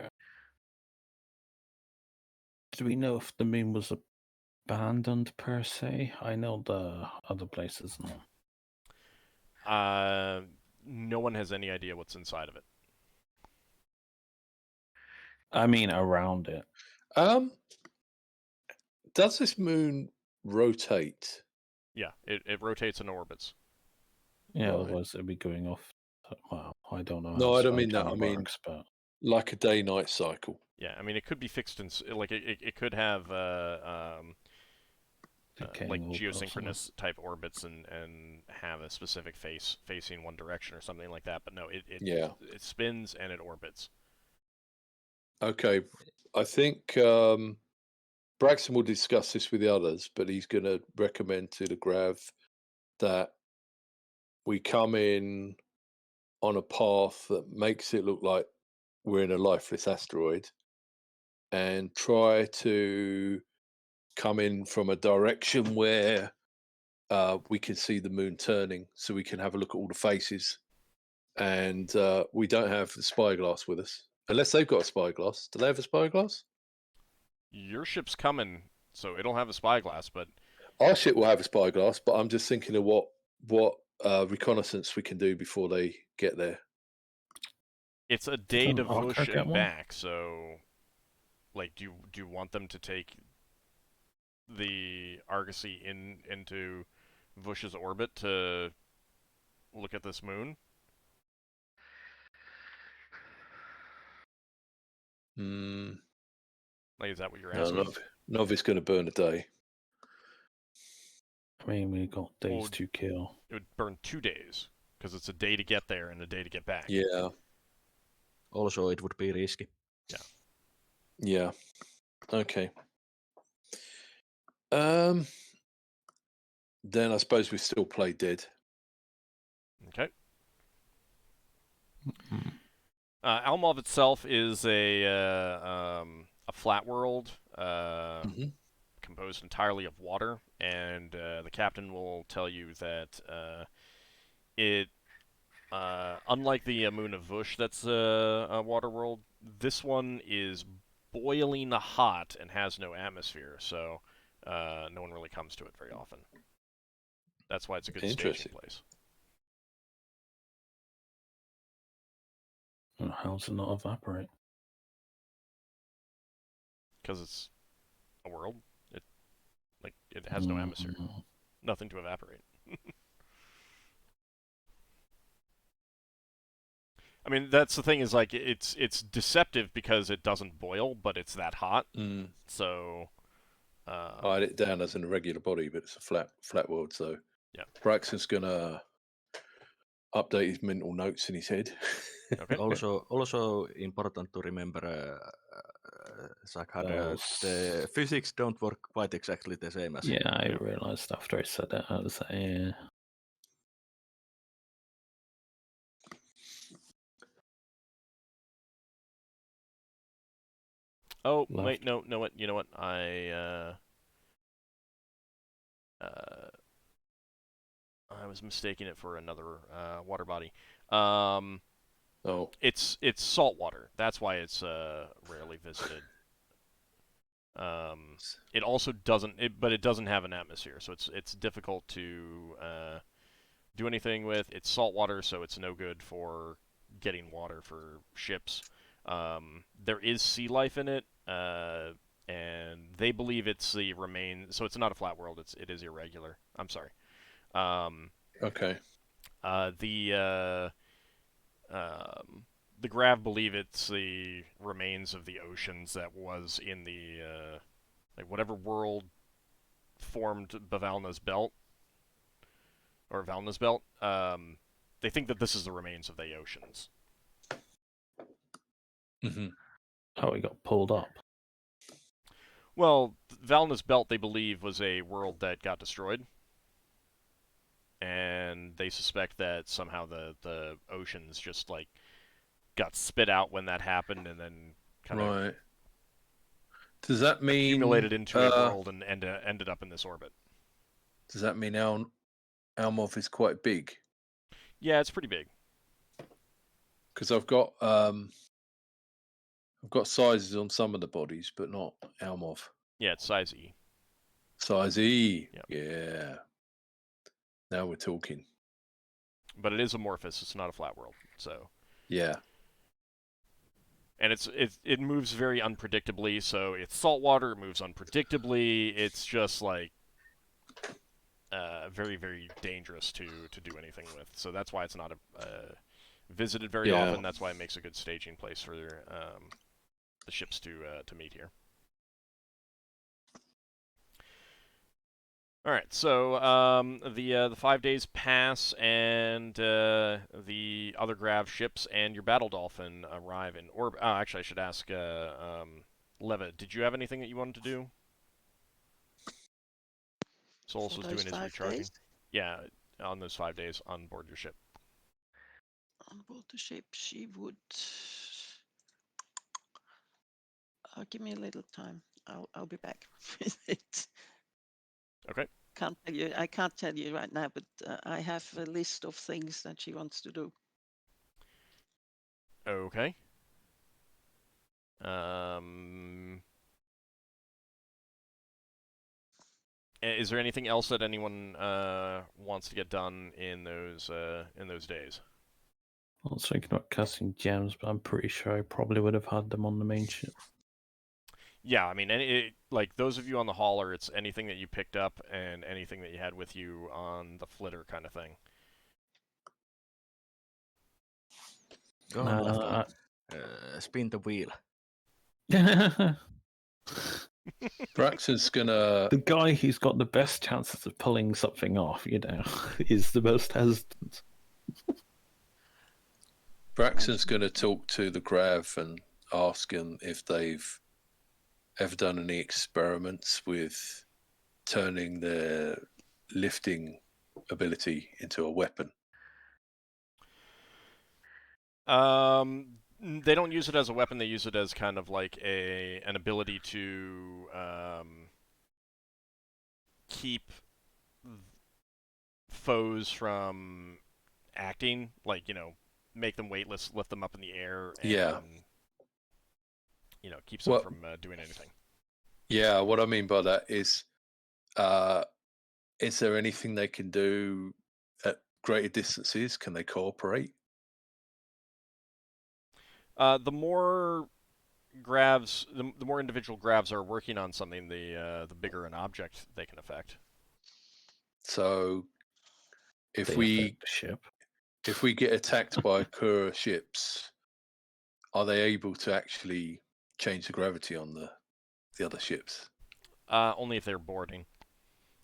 do we know if the moon was abandoned per se? I know the other places now. No one has any idea what's inside of it. I mean, around it. Does this moon rotate? Yeah, it rotates and orbits. Yeah, Right. otherwise it'd be going off. Well, I don't know. No, how I don't mean that. I Spelljammer mean works, but like a day-night cycle. Yeah, I mean it could be fixed in like it could have like decaying orb or something. geosynchronous type orbits and have a specific facing one direction or something like that. But no, it spins and it orbits. Okay, I think Braxon will discuss this with the others, but he's going to recommend to the Grav that we come in on a path that makes it look like we're in a lifeless asteroid and try to come in from a direction where we can see the moon turning so we can have a look at all the faces. And we don't have the spyglass with us. Unless they've got a spyglass. Do they have a spyglass? Your ship's coming, so it'll have a spyglass, but Our ship will have a spyglass, but I'm just thinking of what reconnaissance we can do before they get there. it's a day to Doesn't Vush Ockar get and one? back, so like do you want them to take the Argosy into Vush's orbit to look at this moon? Hmm. Like, is that what you're No, asking? Novi's going to burn a day. I mean, we got days Well, to kill. It would burn 2 days because it's a day to get there and a day to get back. Yeah. Also, it would be risky. Yeah. Okay. Then I suppose we still play dead. Okay. Almov itself is a flat world composed entirely of water, and the captain will tell you that it, unlike the Moon of Vush that's a water world, this one is boiling hot and has no atmosphere, so no one really comes to it very often. That's why it's a good staging Interesting. place. How's it not evaporate? Because it's a world. It has no atmosphere. Mm. Nothing to evaporate. I mean, that's the thing is like it's deceptive because it doesn't boil, but it's that hot. So I had it down as an irregular body, but it's a flat world. So yeah, Braxton's gonna update his mental notes in his head. okay. Also important to remember, Sakhar, the physics don't work quite exactly the same as. Yeah, I realised after I said that. I was like, yeah. Oh Left. wait, no, what? You know what? I was mistaking it for another water body. Oh, It's salt water. That's why it's rarely visited. It also doesn't, but it doesn't have an atmosphere, so it's difficult to do anything with. It's salt water, so it's no good for getting water for ships. There is sea life in it, and they believe it's the remains. So it's not a flat world. It is irregular. I'm sorry. okay. The Grav believe it's the remains of the oceans that was in the like whatever world formed Bavalna's belt or Valna's belt. They think that this is the remains of the oceans. How it got pulled up. Well, Valna's belt they believe was a world that got destroyed, and they suspect that somehow the oceans just like got spit out when that happened, and then kind of Right. Does that mean accumulated into a world and ended up in this orbit. Does that mean Almov is quite big? Yeah, it's pretty big. Because I've got sizes on some of the bodies, but not Almov. Yeah, it's size E. Size E. Yep. Yeah. Now we're talking. But it is amorphous. It's not a flat world. So yeah. and it moves very unpredictably. So it's saltwater, it moves unpredictably. It's just like very, very dangerous to do anything with. So that's why it's not visited very Yeah. often. That's why it makes a good staging place for the ships to meet here. All right, so the 5 days pass, and the other Grav ships and your battle dolphin arrive in orbit. Oh, actually, I should ask Leva. Did you have anything that you wanted to do? Solas For was those doing his 5 recharging. days Yeah, on those 5 days on board your ship. on board the ship, she would. Give me a little time. I'll be back with it. Okay. I can't tell you right now, but I have a list of things that she wants to do. Okay. Is there anything else that anyone wants to get done in those days? I was thinking about casting gems, but I'm pretty sure I probably would have had them on the main ship. Yeah, I mean, like those of you on the hauler, it's anything that you picked up and anything that you had with you on the flitter kind of thing. Go on, Lafdul. Spin the wheel. Braxon's gonna. The guy who's got the best chances of pulling something off, is the most hesitant. Braxon's gonna talk to the Grav and ask them if they've ever done any experiments with turning their lifting ability into a weapon. They don't use it as a weapon. They use it as kind of like an ability to keep foes from acting, like, make them weightless, lift them up in the air, and Yeah. keeps them from doing anything. Yeah, what I mean by that is there anything they can do at greater distances? Can they cooperate? The more Gravs, the more individual Gravs are working on something, the bigger an object they can affect. So if They we affect the ship. if we get attacked by Kura ships, are they able to actually change the gravity on the other ships? Only if they're boarding,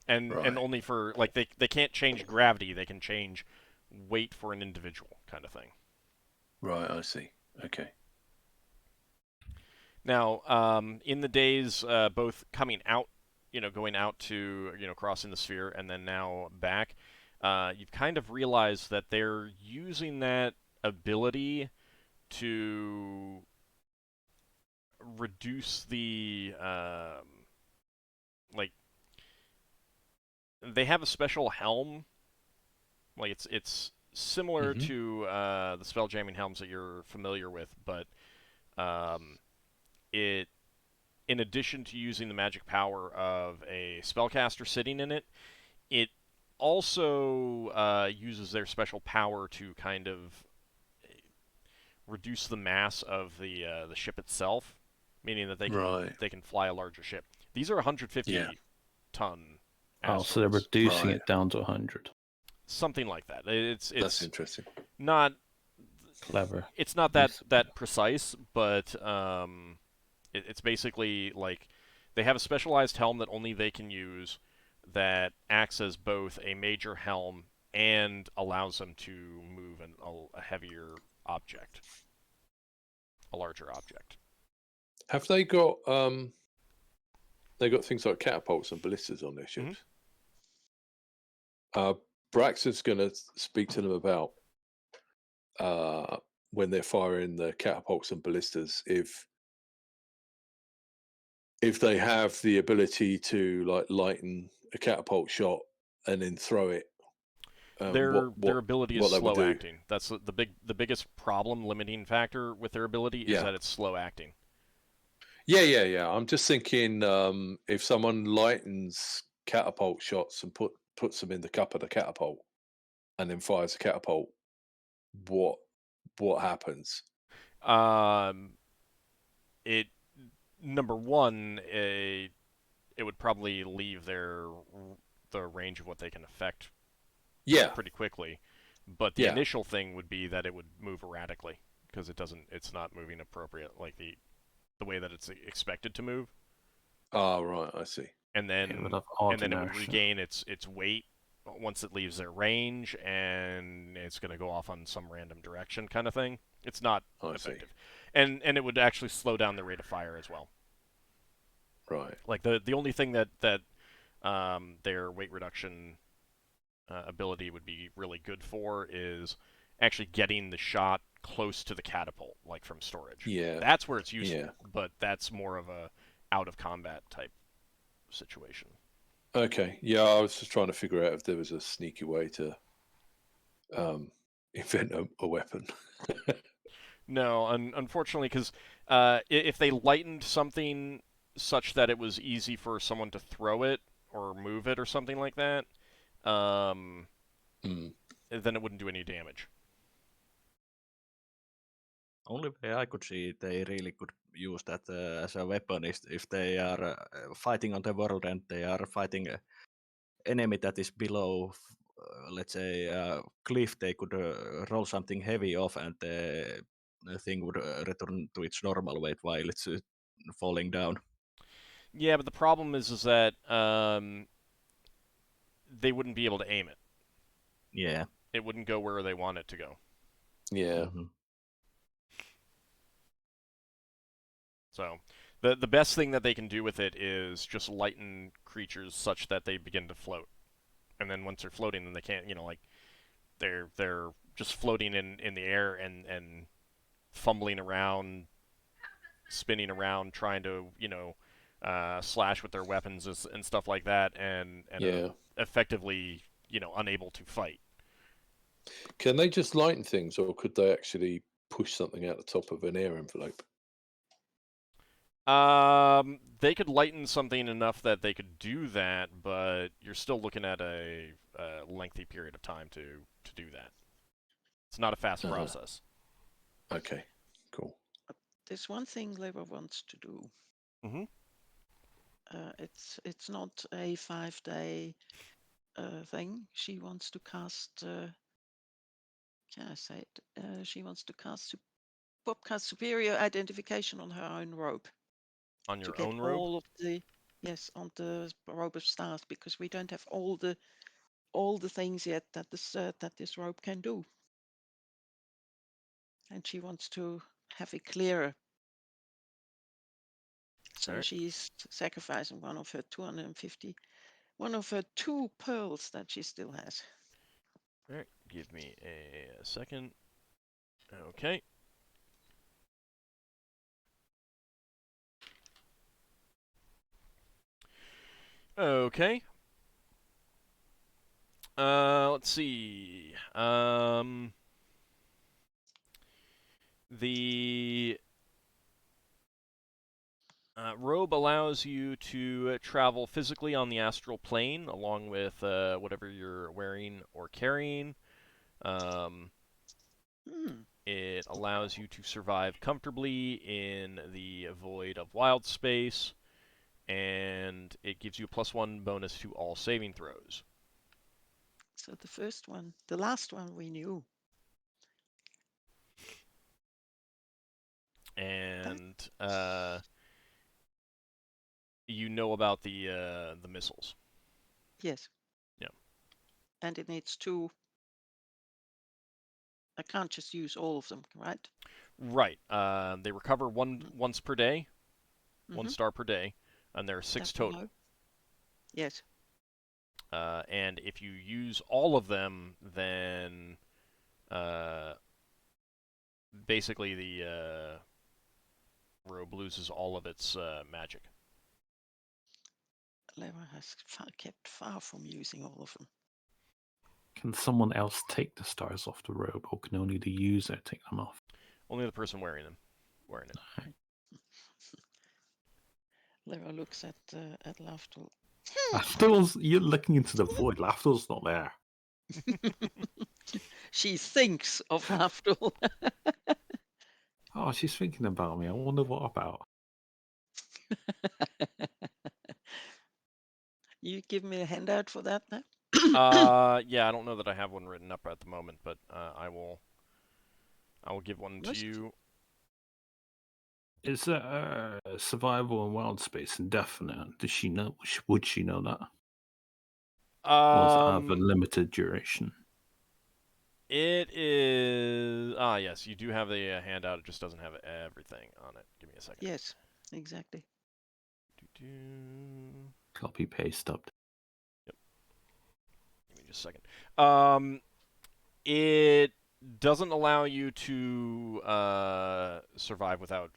and Right. only for like they can't change gravity. They can change weight for an individual kind of thing. Right, I see. Okay. Now, in the days both coming out, going out to crossing the sphere, and then now back, you've kind of realized that they're using that ability to reduce the like they have a special helm, like it's similar Mhm. to the spelljamming helms that you're familiar with, but it, in addition to using the magic power of a spellcaster sitting in it, it also uses their special power to kind of reduce the mass of the ship itself, meaning that they can fly a larger ship. These are 150 ton Oh, so they're asteroids. reducing Right. it down to 100. Something like that. That's It's interesting. not Clever. It's not that precise, but it's basically like they have a specialized helm that only they can use that acts as both a major helm and allows them to move a heavier object, a larger object. Have they got things like catapults and ballistas on their ships? Braxon's gonna speak to them about when they're firing the catapults and ballistas, if they have the ability to like lighten a catapult shot and then throw it. Their ability is what they would slow do. acting. That's the biggest problem, limiting factor with their ability is that it's slow acting. Yeah. I'm just thinking if someone lightens catapult shots and puts them in the cup of the catapult and then fires a catapult, what happens? it number one, it would probably leave the range of what they can affect Yeah. pretty quickly. But the Yeah. initial thing would be that it would move erratically because it's not moving appropriate like the way that it's expected to move. Ah, right. I see. And then It would have odd and then it would inertia. regain its weight once it leaves their range, and it's going to go off on some random direction kind of thing. It's not I see. effective. And it would actually slow down the rate of fire as well. Right. Like the only thing that their weight reduction ability would be really good for is actually getting the shot close to the catapult, like from storage. Yeah. That's where it's useful, Yeah. but that's more of a out of combat type situation. Okay. Yeah, I was just trying to figure out if there was a sneaky way to invent a weapon. No, unfortunately, because if they lightened something such that it was easy for someone to throw it or move it or something like that, Mm. then it wouldn't do any damage. Only way I could see they really could use that as a weapon is if they are fighting on the world and they are fighting an enemy that is below, let's say, a cliff. They could roll something heavy off and the thing would return to its normal weight while it's falling down. Yeah, but the problem is that they wouldn't be able to aim it. Yeah. It wouldn't go where they want it to go. Yeah. Mm-hmm. So the best thing that they can do with it is just lighten creatures such that they begin to float. And then once they're floating, then they can't, like they're just floating in the air and fumbling around, spinning around, trying to slash with their weapons and stuff like that, and Yeah. effectively unable to fight. Can they just lighten things, or could they actually push something out the top of an air envelope? They could lighten something enough that they could do that, but you're still looking at a lengthy period of time to do that. It's not a fast process. Okay, cool. There's one thing Lever wants to do. Mm-hmm. It's not a 5-day thing. She wants to cast. Can I say it? She wants to cast superior identification on her own robe. On To your get own robe? all of the on the robe of stars, because we don't have all the things yet that this robe can do. And she wants to have it clearer. So Alright. she's sacrificing one of her 250, one of her 2 pearls that she still has. Alright, give me a second. Okay. Okay. Let's see. The robe allows you to travel physically on the astral plane, along with whatever you're wearing or carrying. It allows you to survive comfortably in the void of wild space, and it gives you a +1 bonus to all saving throws. So the last one we knew. And you know about the missiles. Yes. Yeah. And it needs 2. I can't just use all of them, right? Right. They recover once per day, 1 star per day, and there are 6 That we total. know. Yes. And if you use all of them, then basically the robe loses all of its magic. Lever has kept far from using all of them. Can someone else take the stars off the robe, or can only the user take them off? Only the person wearing it. Lever looks at Lafdul. Lafdul's, you're looking into the void. Lafdul's not there. She thinks of Lafdul. Oh, she's thinking about me. I wonder what about. You give me a handout for that now? Yeah, I don't know that I have one written up at the moment, but I will give one to Must- you. Is that survival and wild space indefinite? Does she know? Would she know that? Or does it have a limited duration? It is. Yes, you do have the handout. It just doesn't have everything on it. Give me a second. Yes, exactly. Doo-doo. Copy paste up. Give me just a second. It doesn't allow you to survive without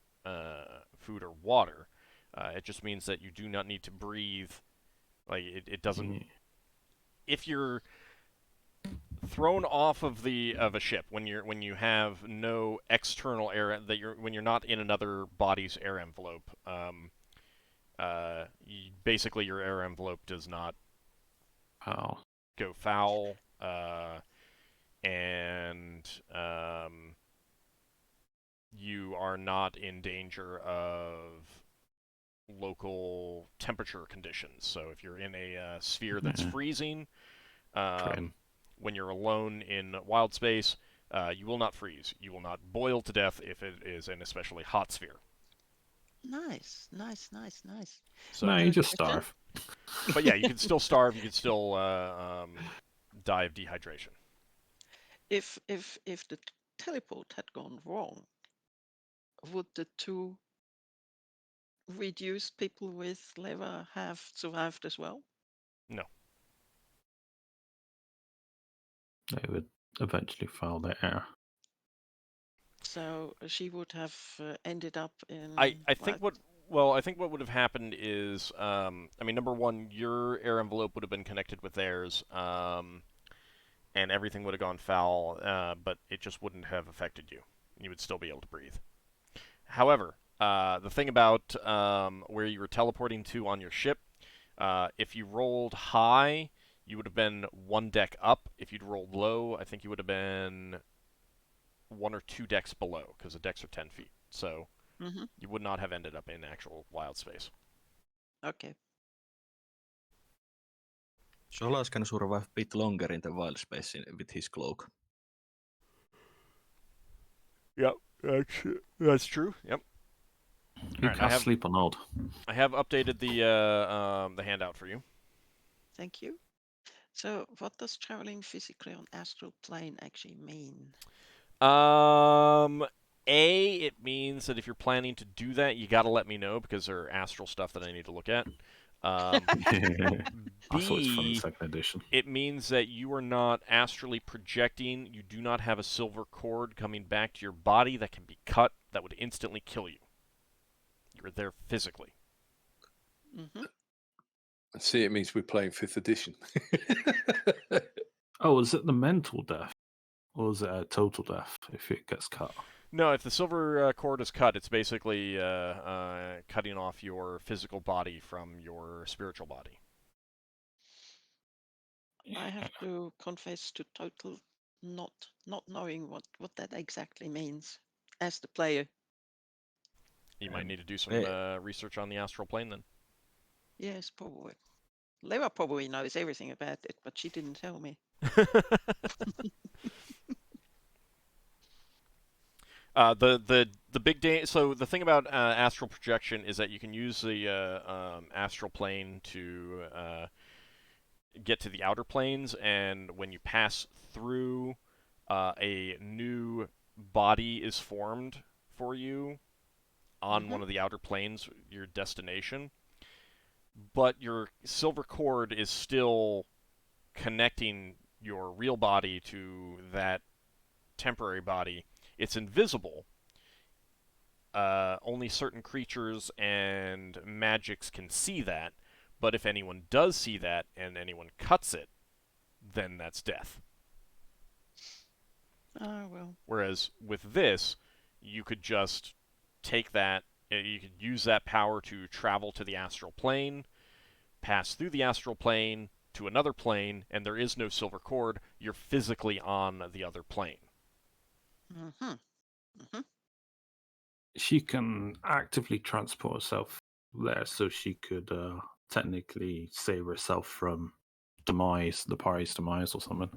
food or water. It just means that you do not need to breathe. Like it doesn't. Yeah. If you're thrown off of a ship when you have no external air when you're not in another body's air envelope, basically your air envelope does not Oh. go foul, and you are not in danger of local temperature conditions. So if you're in a sphere that's Yeah. freezing, Fine. when you're alone in wild space, you will not freeze. You will not boil to death if it is an especially hot sphere. Nice. So, No, you just Question? starve. but yeah, you can still starve. You can still die of dehydration. If the teleport had gone wrong, would the two reduced people with liver have survived as well? No. They would eventually foul the air. So she would have ended up in. I think I think what would have happened is, I mean, number one, your air envelope would have been connected with theirs, and everything would have gone foul, but it just wouldn't have affected you. You would still be able to breathe. However, the thing about where you were teleporting to on your ship, if you rolled high, you would have been one deck up. If you'd rolled low, I think you would have been one or two decks below, because the decks are 10 feet. So Mm-hmm. you would not have ended up in actual wild space. Okay. Solas can survive a bit longer in the wild space with his cloak. Yep, that's true. Yep. You Alright, can't sleep on old. I have updated the handout for you. Thank you. So, what does traveling physically on astral plane actually mean? It means that if you're planning to do that, you got to let me know, because there are astral stuff that I need to look at. I thought it's from the B, second edition. it means that you are not astrally projecting. You do not have a silver cord coming back to your body that can be cut that would instantly kill you. You're there physically. Mm-hmm. See, it means we're playing 5th edition. Oh, is it the mental death? Or is it a total death if it gets cut? No, if the silver cord is cut, it's basically cutting off your physical body from your spiritual body. I have to confess to total not knowing what that exactly means as the player. You might need to do some research on the astral plane then. Yes, probably. Leva probably knows everything about it, but she didn't tell me. The big so the thing about astral projection is that you can use the astral plane to get to the outer planes, and when you pass through, a new body is formed for you on one of the outer planes, your destination. But your silver cord is still connecting your real body to that temporary body. It's invisible. Only certain creatures and magics can see that, but if anyone does see that and anyone cuts it, then that's death. Oh, well. Whereas with this, you could just take that, you could use that power to travel to the astral plane, pass through the astral plane to another plane, and there is no silver cord. You're physically on the other plane. She can actively transport herself there so she could technically save herself from demise, the party's demise or something.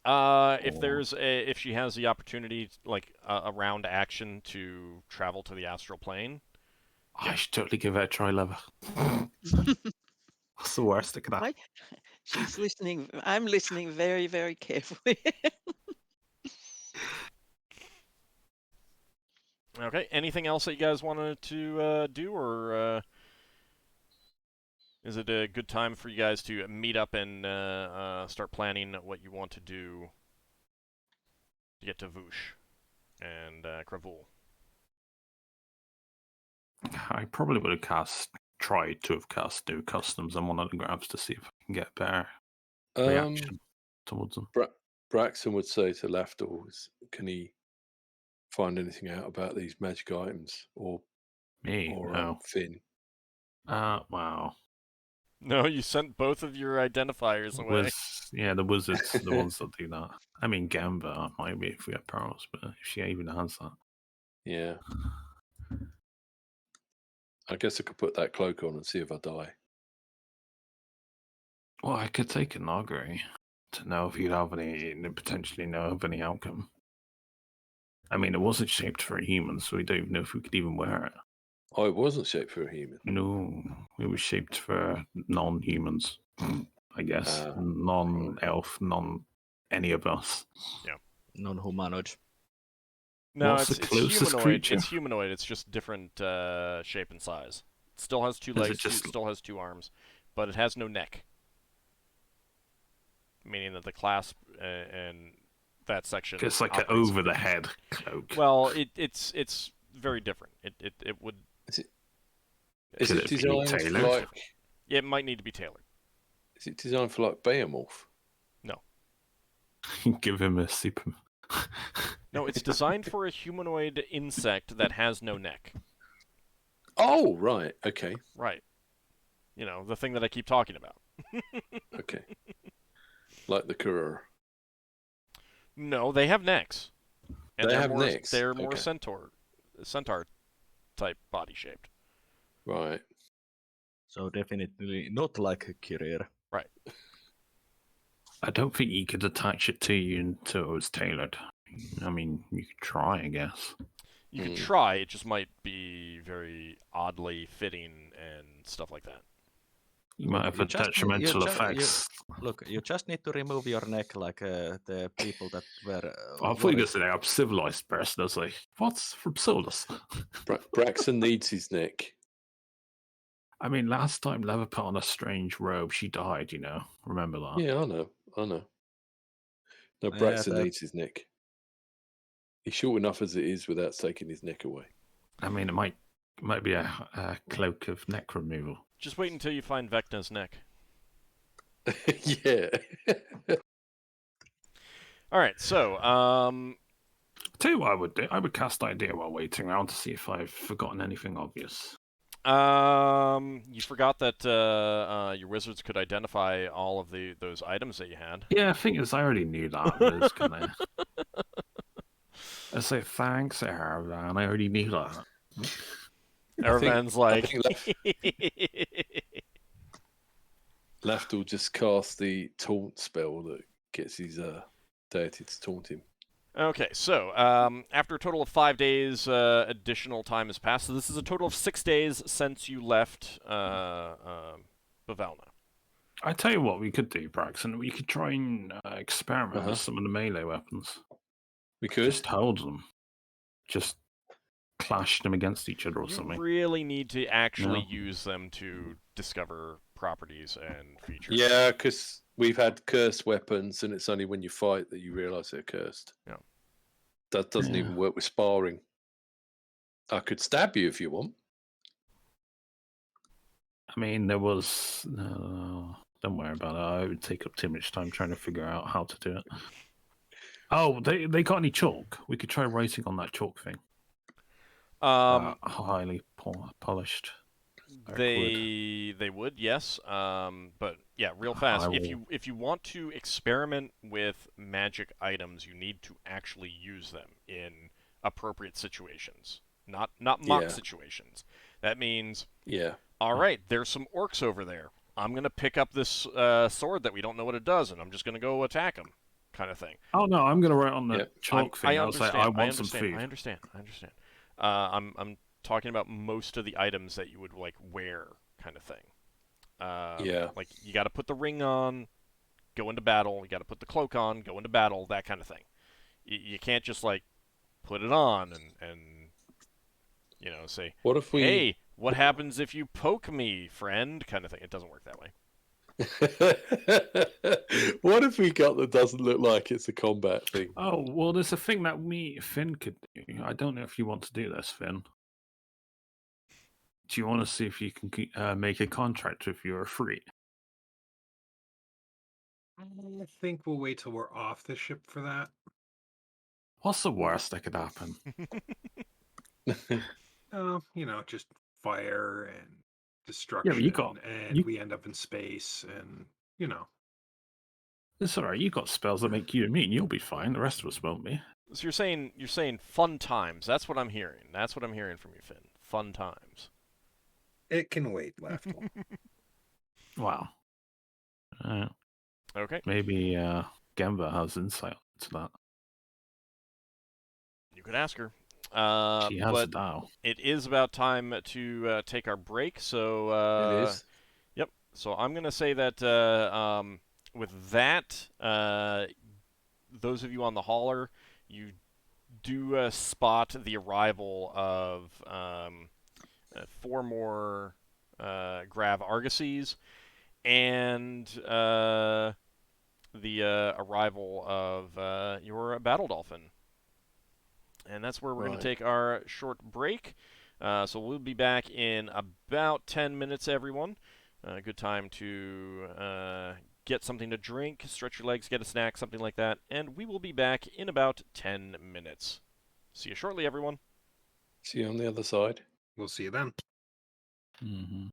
If she has the opportunity, like a round action to travel to the astral plane, I should totally give it a try, lover. What's the worst that could happen? She's listening. I'm listening very, very carefully. Okay. Anything else that you guys wanted to do, or is it a good time for you guys to meet up and start planning what you want to do to get to Voosh and Kravul? I probably would have tried to have cast new customs on one of the grabs to see if I can get a better reaction towards them. Braxon would say to Lafdul, can he find anything out about these magic items, or No. Finn? Wow. No, you sent both of your identifiers away. The wizards, the ones that do that. I mean, Gamba might be if we have pearls, but if she even has that. Yeah. I guess I could put that cloak on and see if I die. Well, I could take an augury to know if you'd have any, potentially know of any outcome. I mean, it wasn't shaped for a human, so we don't even know if we could even wear it. Oh, it wasn't shaped for a human? No, it was shaped for non-humans, I guess. Non-elf, non-any of us. Yeah. Non-humanoid. No, What's it's the closest humanoid. creature? It's humanoid. It's just different shape and size. It still has two legs. Still has two arms, but it has no neck. Meaning that the clasp and that section. It's like an over-the-head cloak. Well, it's very different. It would. Is it designed for like? Yeah, it might need to be tailored. Is it designed for like Behemoth? No. Give him a super. No, it's designed for a humanoid insect that has no neck. Oh, right. Okay. Right. You know, the thing that I keep talking about. Okay. Like the Kurur. No, they have necks. And they have necks? They're more centaur type body shaped. Right. So definitely not like a courier. Right. I don't think you could attach it to you until it was tailored. I mean, you could try, I guess. You could try, it just might be very oddly fitting and stuff like that. You might have detrimental effects. Look, you just need to remove your neck like the people that were... I thought you were going to say I'm a civilized person. I was like, what's from Solas? Braxon needs his neck. I mean, last time Leva put on a strange robe, she died, you know? Remember that? Yeah, I know. No, Braxon needs his neck. He's short enough as it is without taking his neck away. I mean, it might be a cloak of neck removal. Just wait until you find Vecna's neck. Yeah. All right, so tell you what I would do. I would cast idea while waiting around to see if I've forgotten anything obvious. You forgot that your wizards could identify all of those items that you had. Yeah, the thing is, I already knew that. I say thanks, Aravan. I already knew that. Aravan's like. Lafdul just cast the taunt spell that gets his deity to taunt him. Okay, so after a total of 5 days, additional time has passed. So this is a total of 6 days since you left Bavelna. I tell you what we could do, Braxon. We could try and experiment with some of the melee weapons. We could just hold them, just clash them against each other or something. You really need to actually use them to discover properties and features. Yeah, because we've had cursed weapons, and it's only when you fight that you realise they're cursed. Yeah. That doesn't even work with sparring. I could stab you if you want. I mean, there was... don't worry about it. I would take up too much time trying to figure out how to do it. Oh, they got any chalk? We could try writing on that chalk thing. Highly polished. They would, yes. But yeah, real fast. If you want to experiment with magic items, you need to actually use them in appropriate situations. not mock Yeah. situations. That means, Yeah. all right, there's some orcs over there. I'm going to pick up this sword that we don't know what it does, and I'm just going to go attack them, kind of thing. Oh no, I'm gonna write on the Yep. chalk thing. I I'll say understand. I want some food. I understand. I'm talking about most of the items that you would like wear, kind of thing. Yeah. Like you got to put the ring on, go into battle. You got to put the cloak on, go into battle. That kind of thing. You can't just like put it on and you know say, What if we? hey, what happens if you poke me, friend? Kind of thing. It doesn't work that way. What if we got that doesn't look like it's a combat thing? Oh well, there's a thing that Finn could do. I don't know if you want to do this, Finn. Do you want to see if you can make a contract if you're free? I think we'll wait till we're off the ship for that. What's the worst that could happen? Just fire and Yeah, destruction, but we end up in space, and It's alright. You got spells that make you immune. You'll be fine. The rest of us won't be. So you're saying fun times. That's what I'm hearing. That's what I'm hearing from you, Finn. Fun times. it can wait, Lafdul. Wow. Okay. Maybe Gemba has insight into that. You could ask her. She has but now. it is about time to take our break. So It is. Yep. So I'm gonna say that with that, those of you on the hauler, you do spot the arrival of 4 more Grav Argosies and the arrival of your Battle Dolphin. And that's where we're going to take our short break. So we'll be back in about 10 minutes, everyone. Good time to get something to drink, stretch your legs, get a snack, something like that. And we will be back in about 10 minutes. See you shortly, everyone. See you on the other side. We'll see you then. Mm-hmm.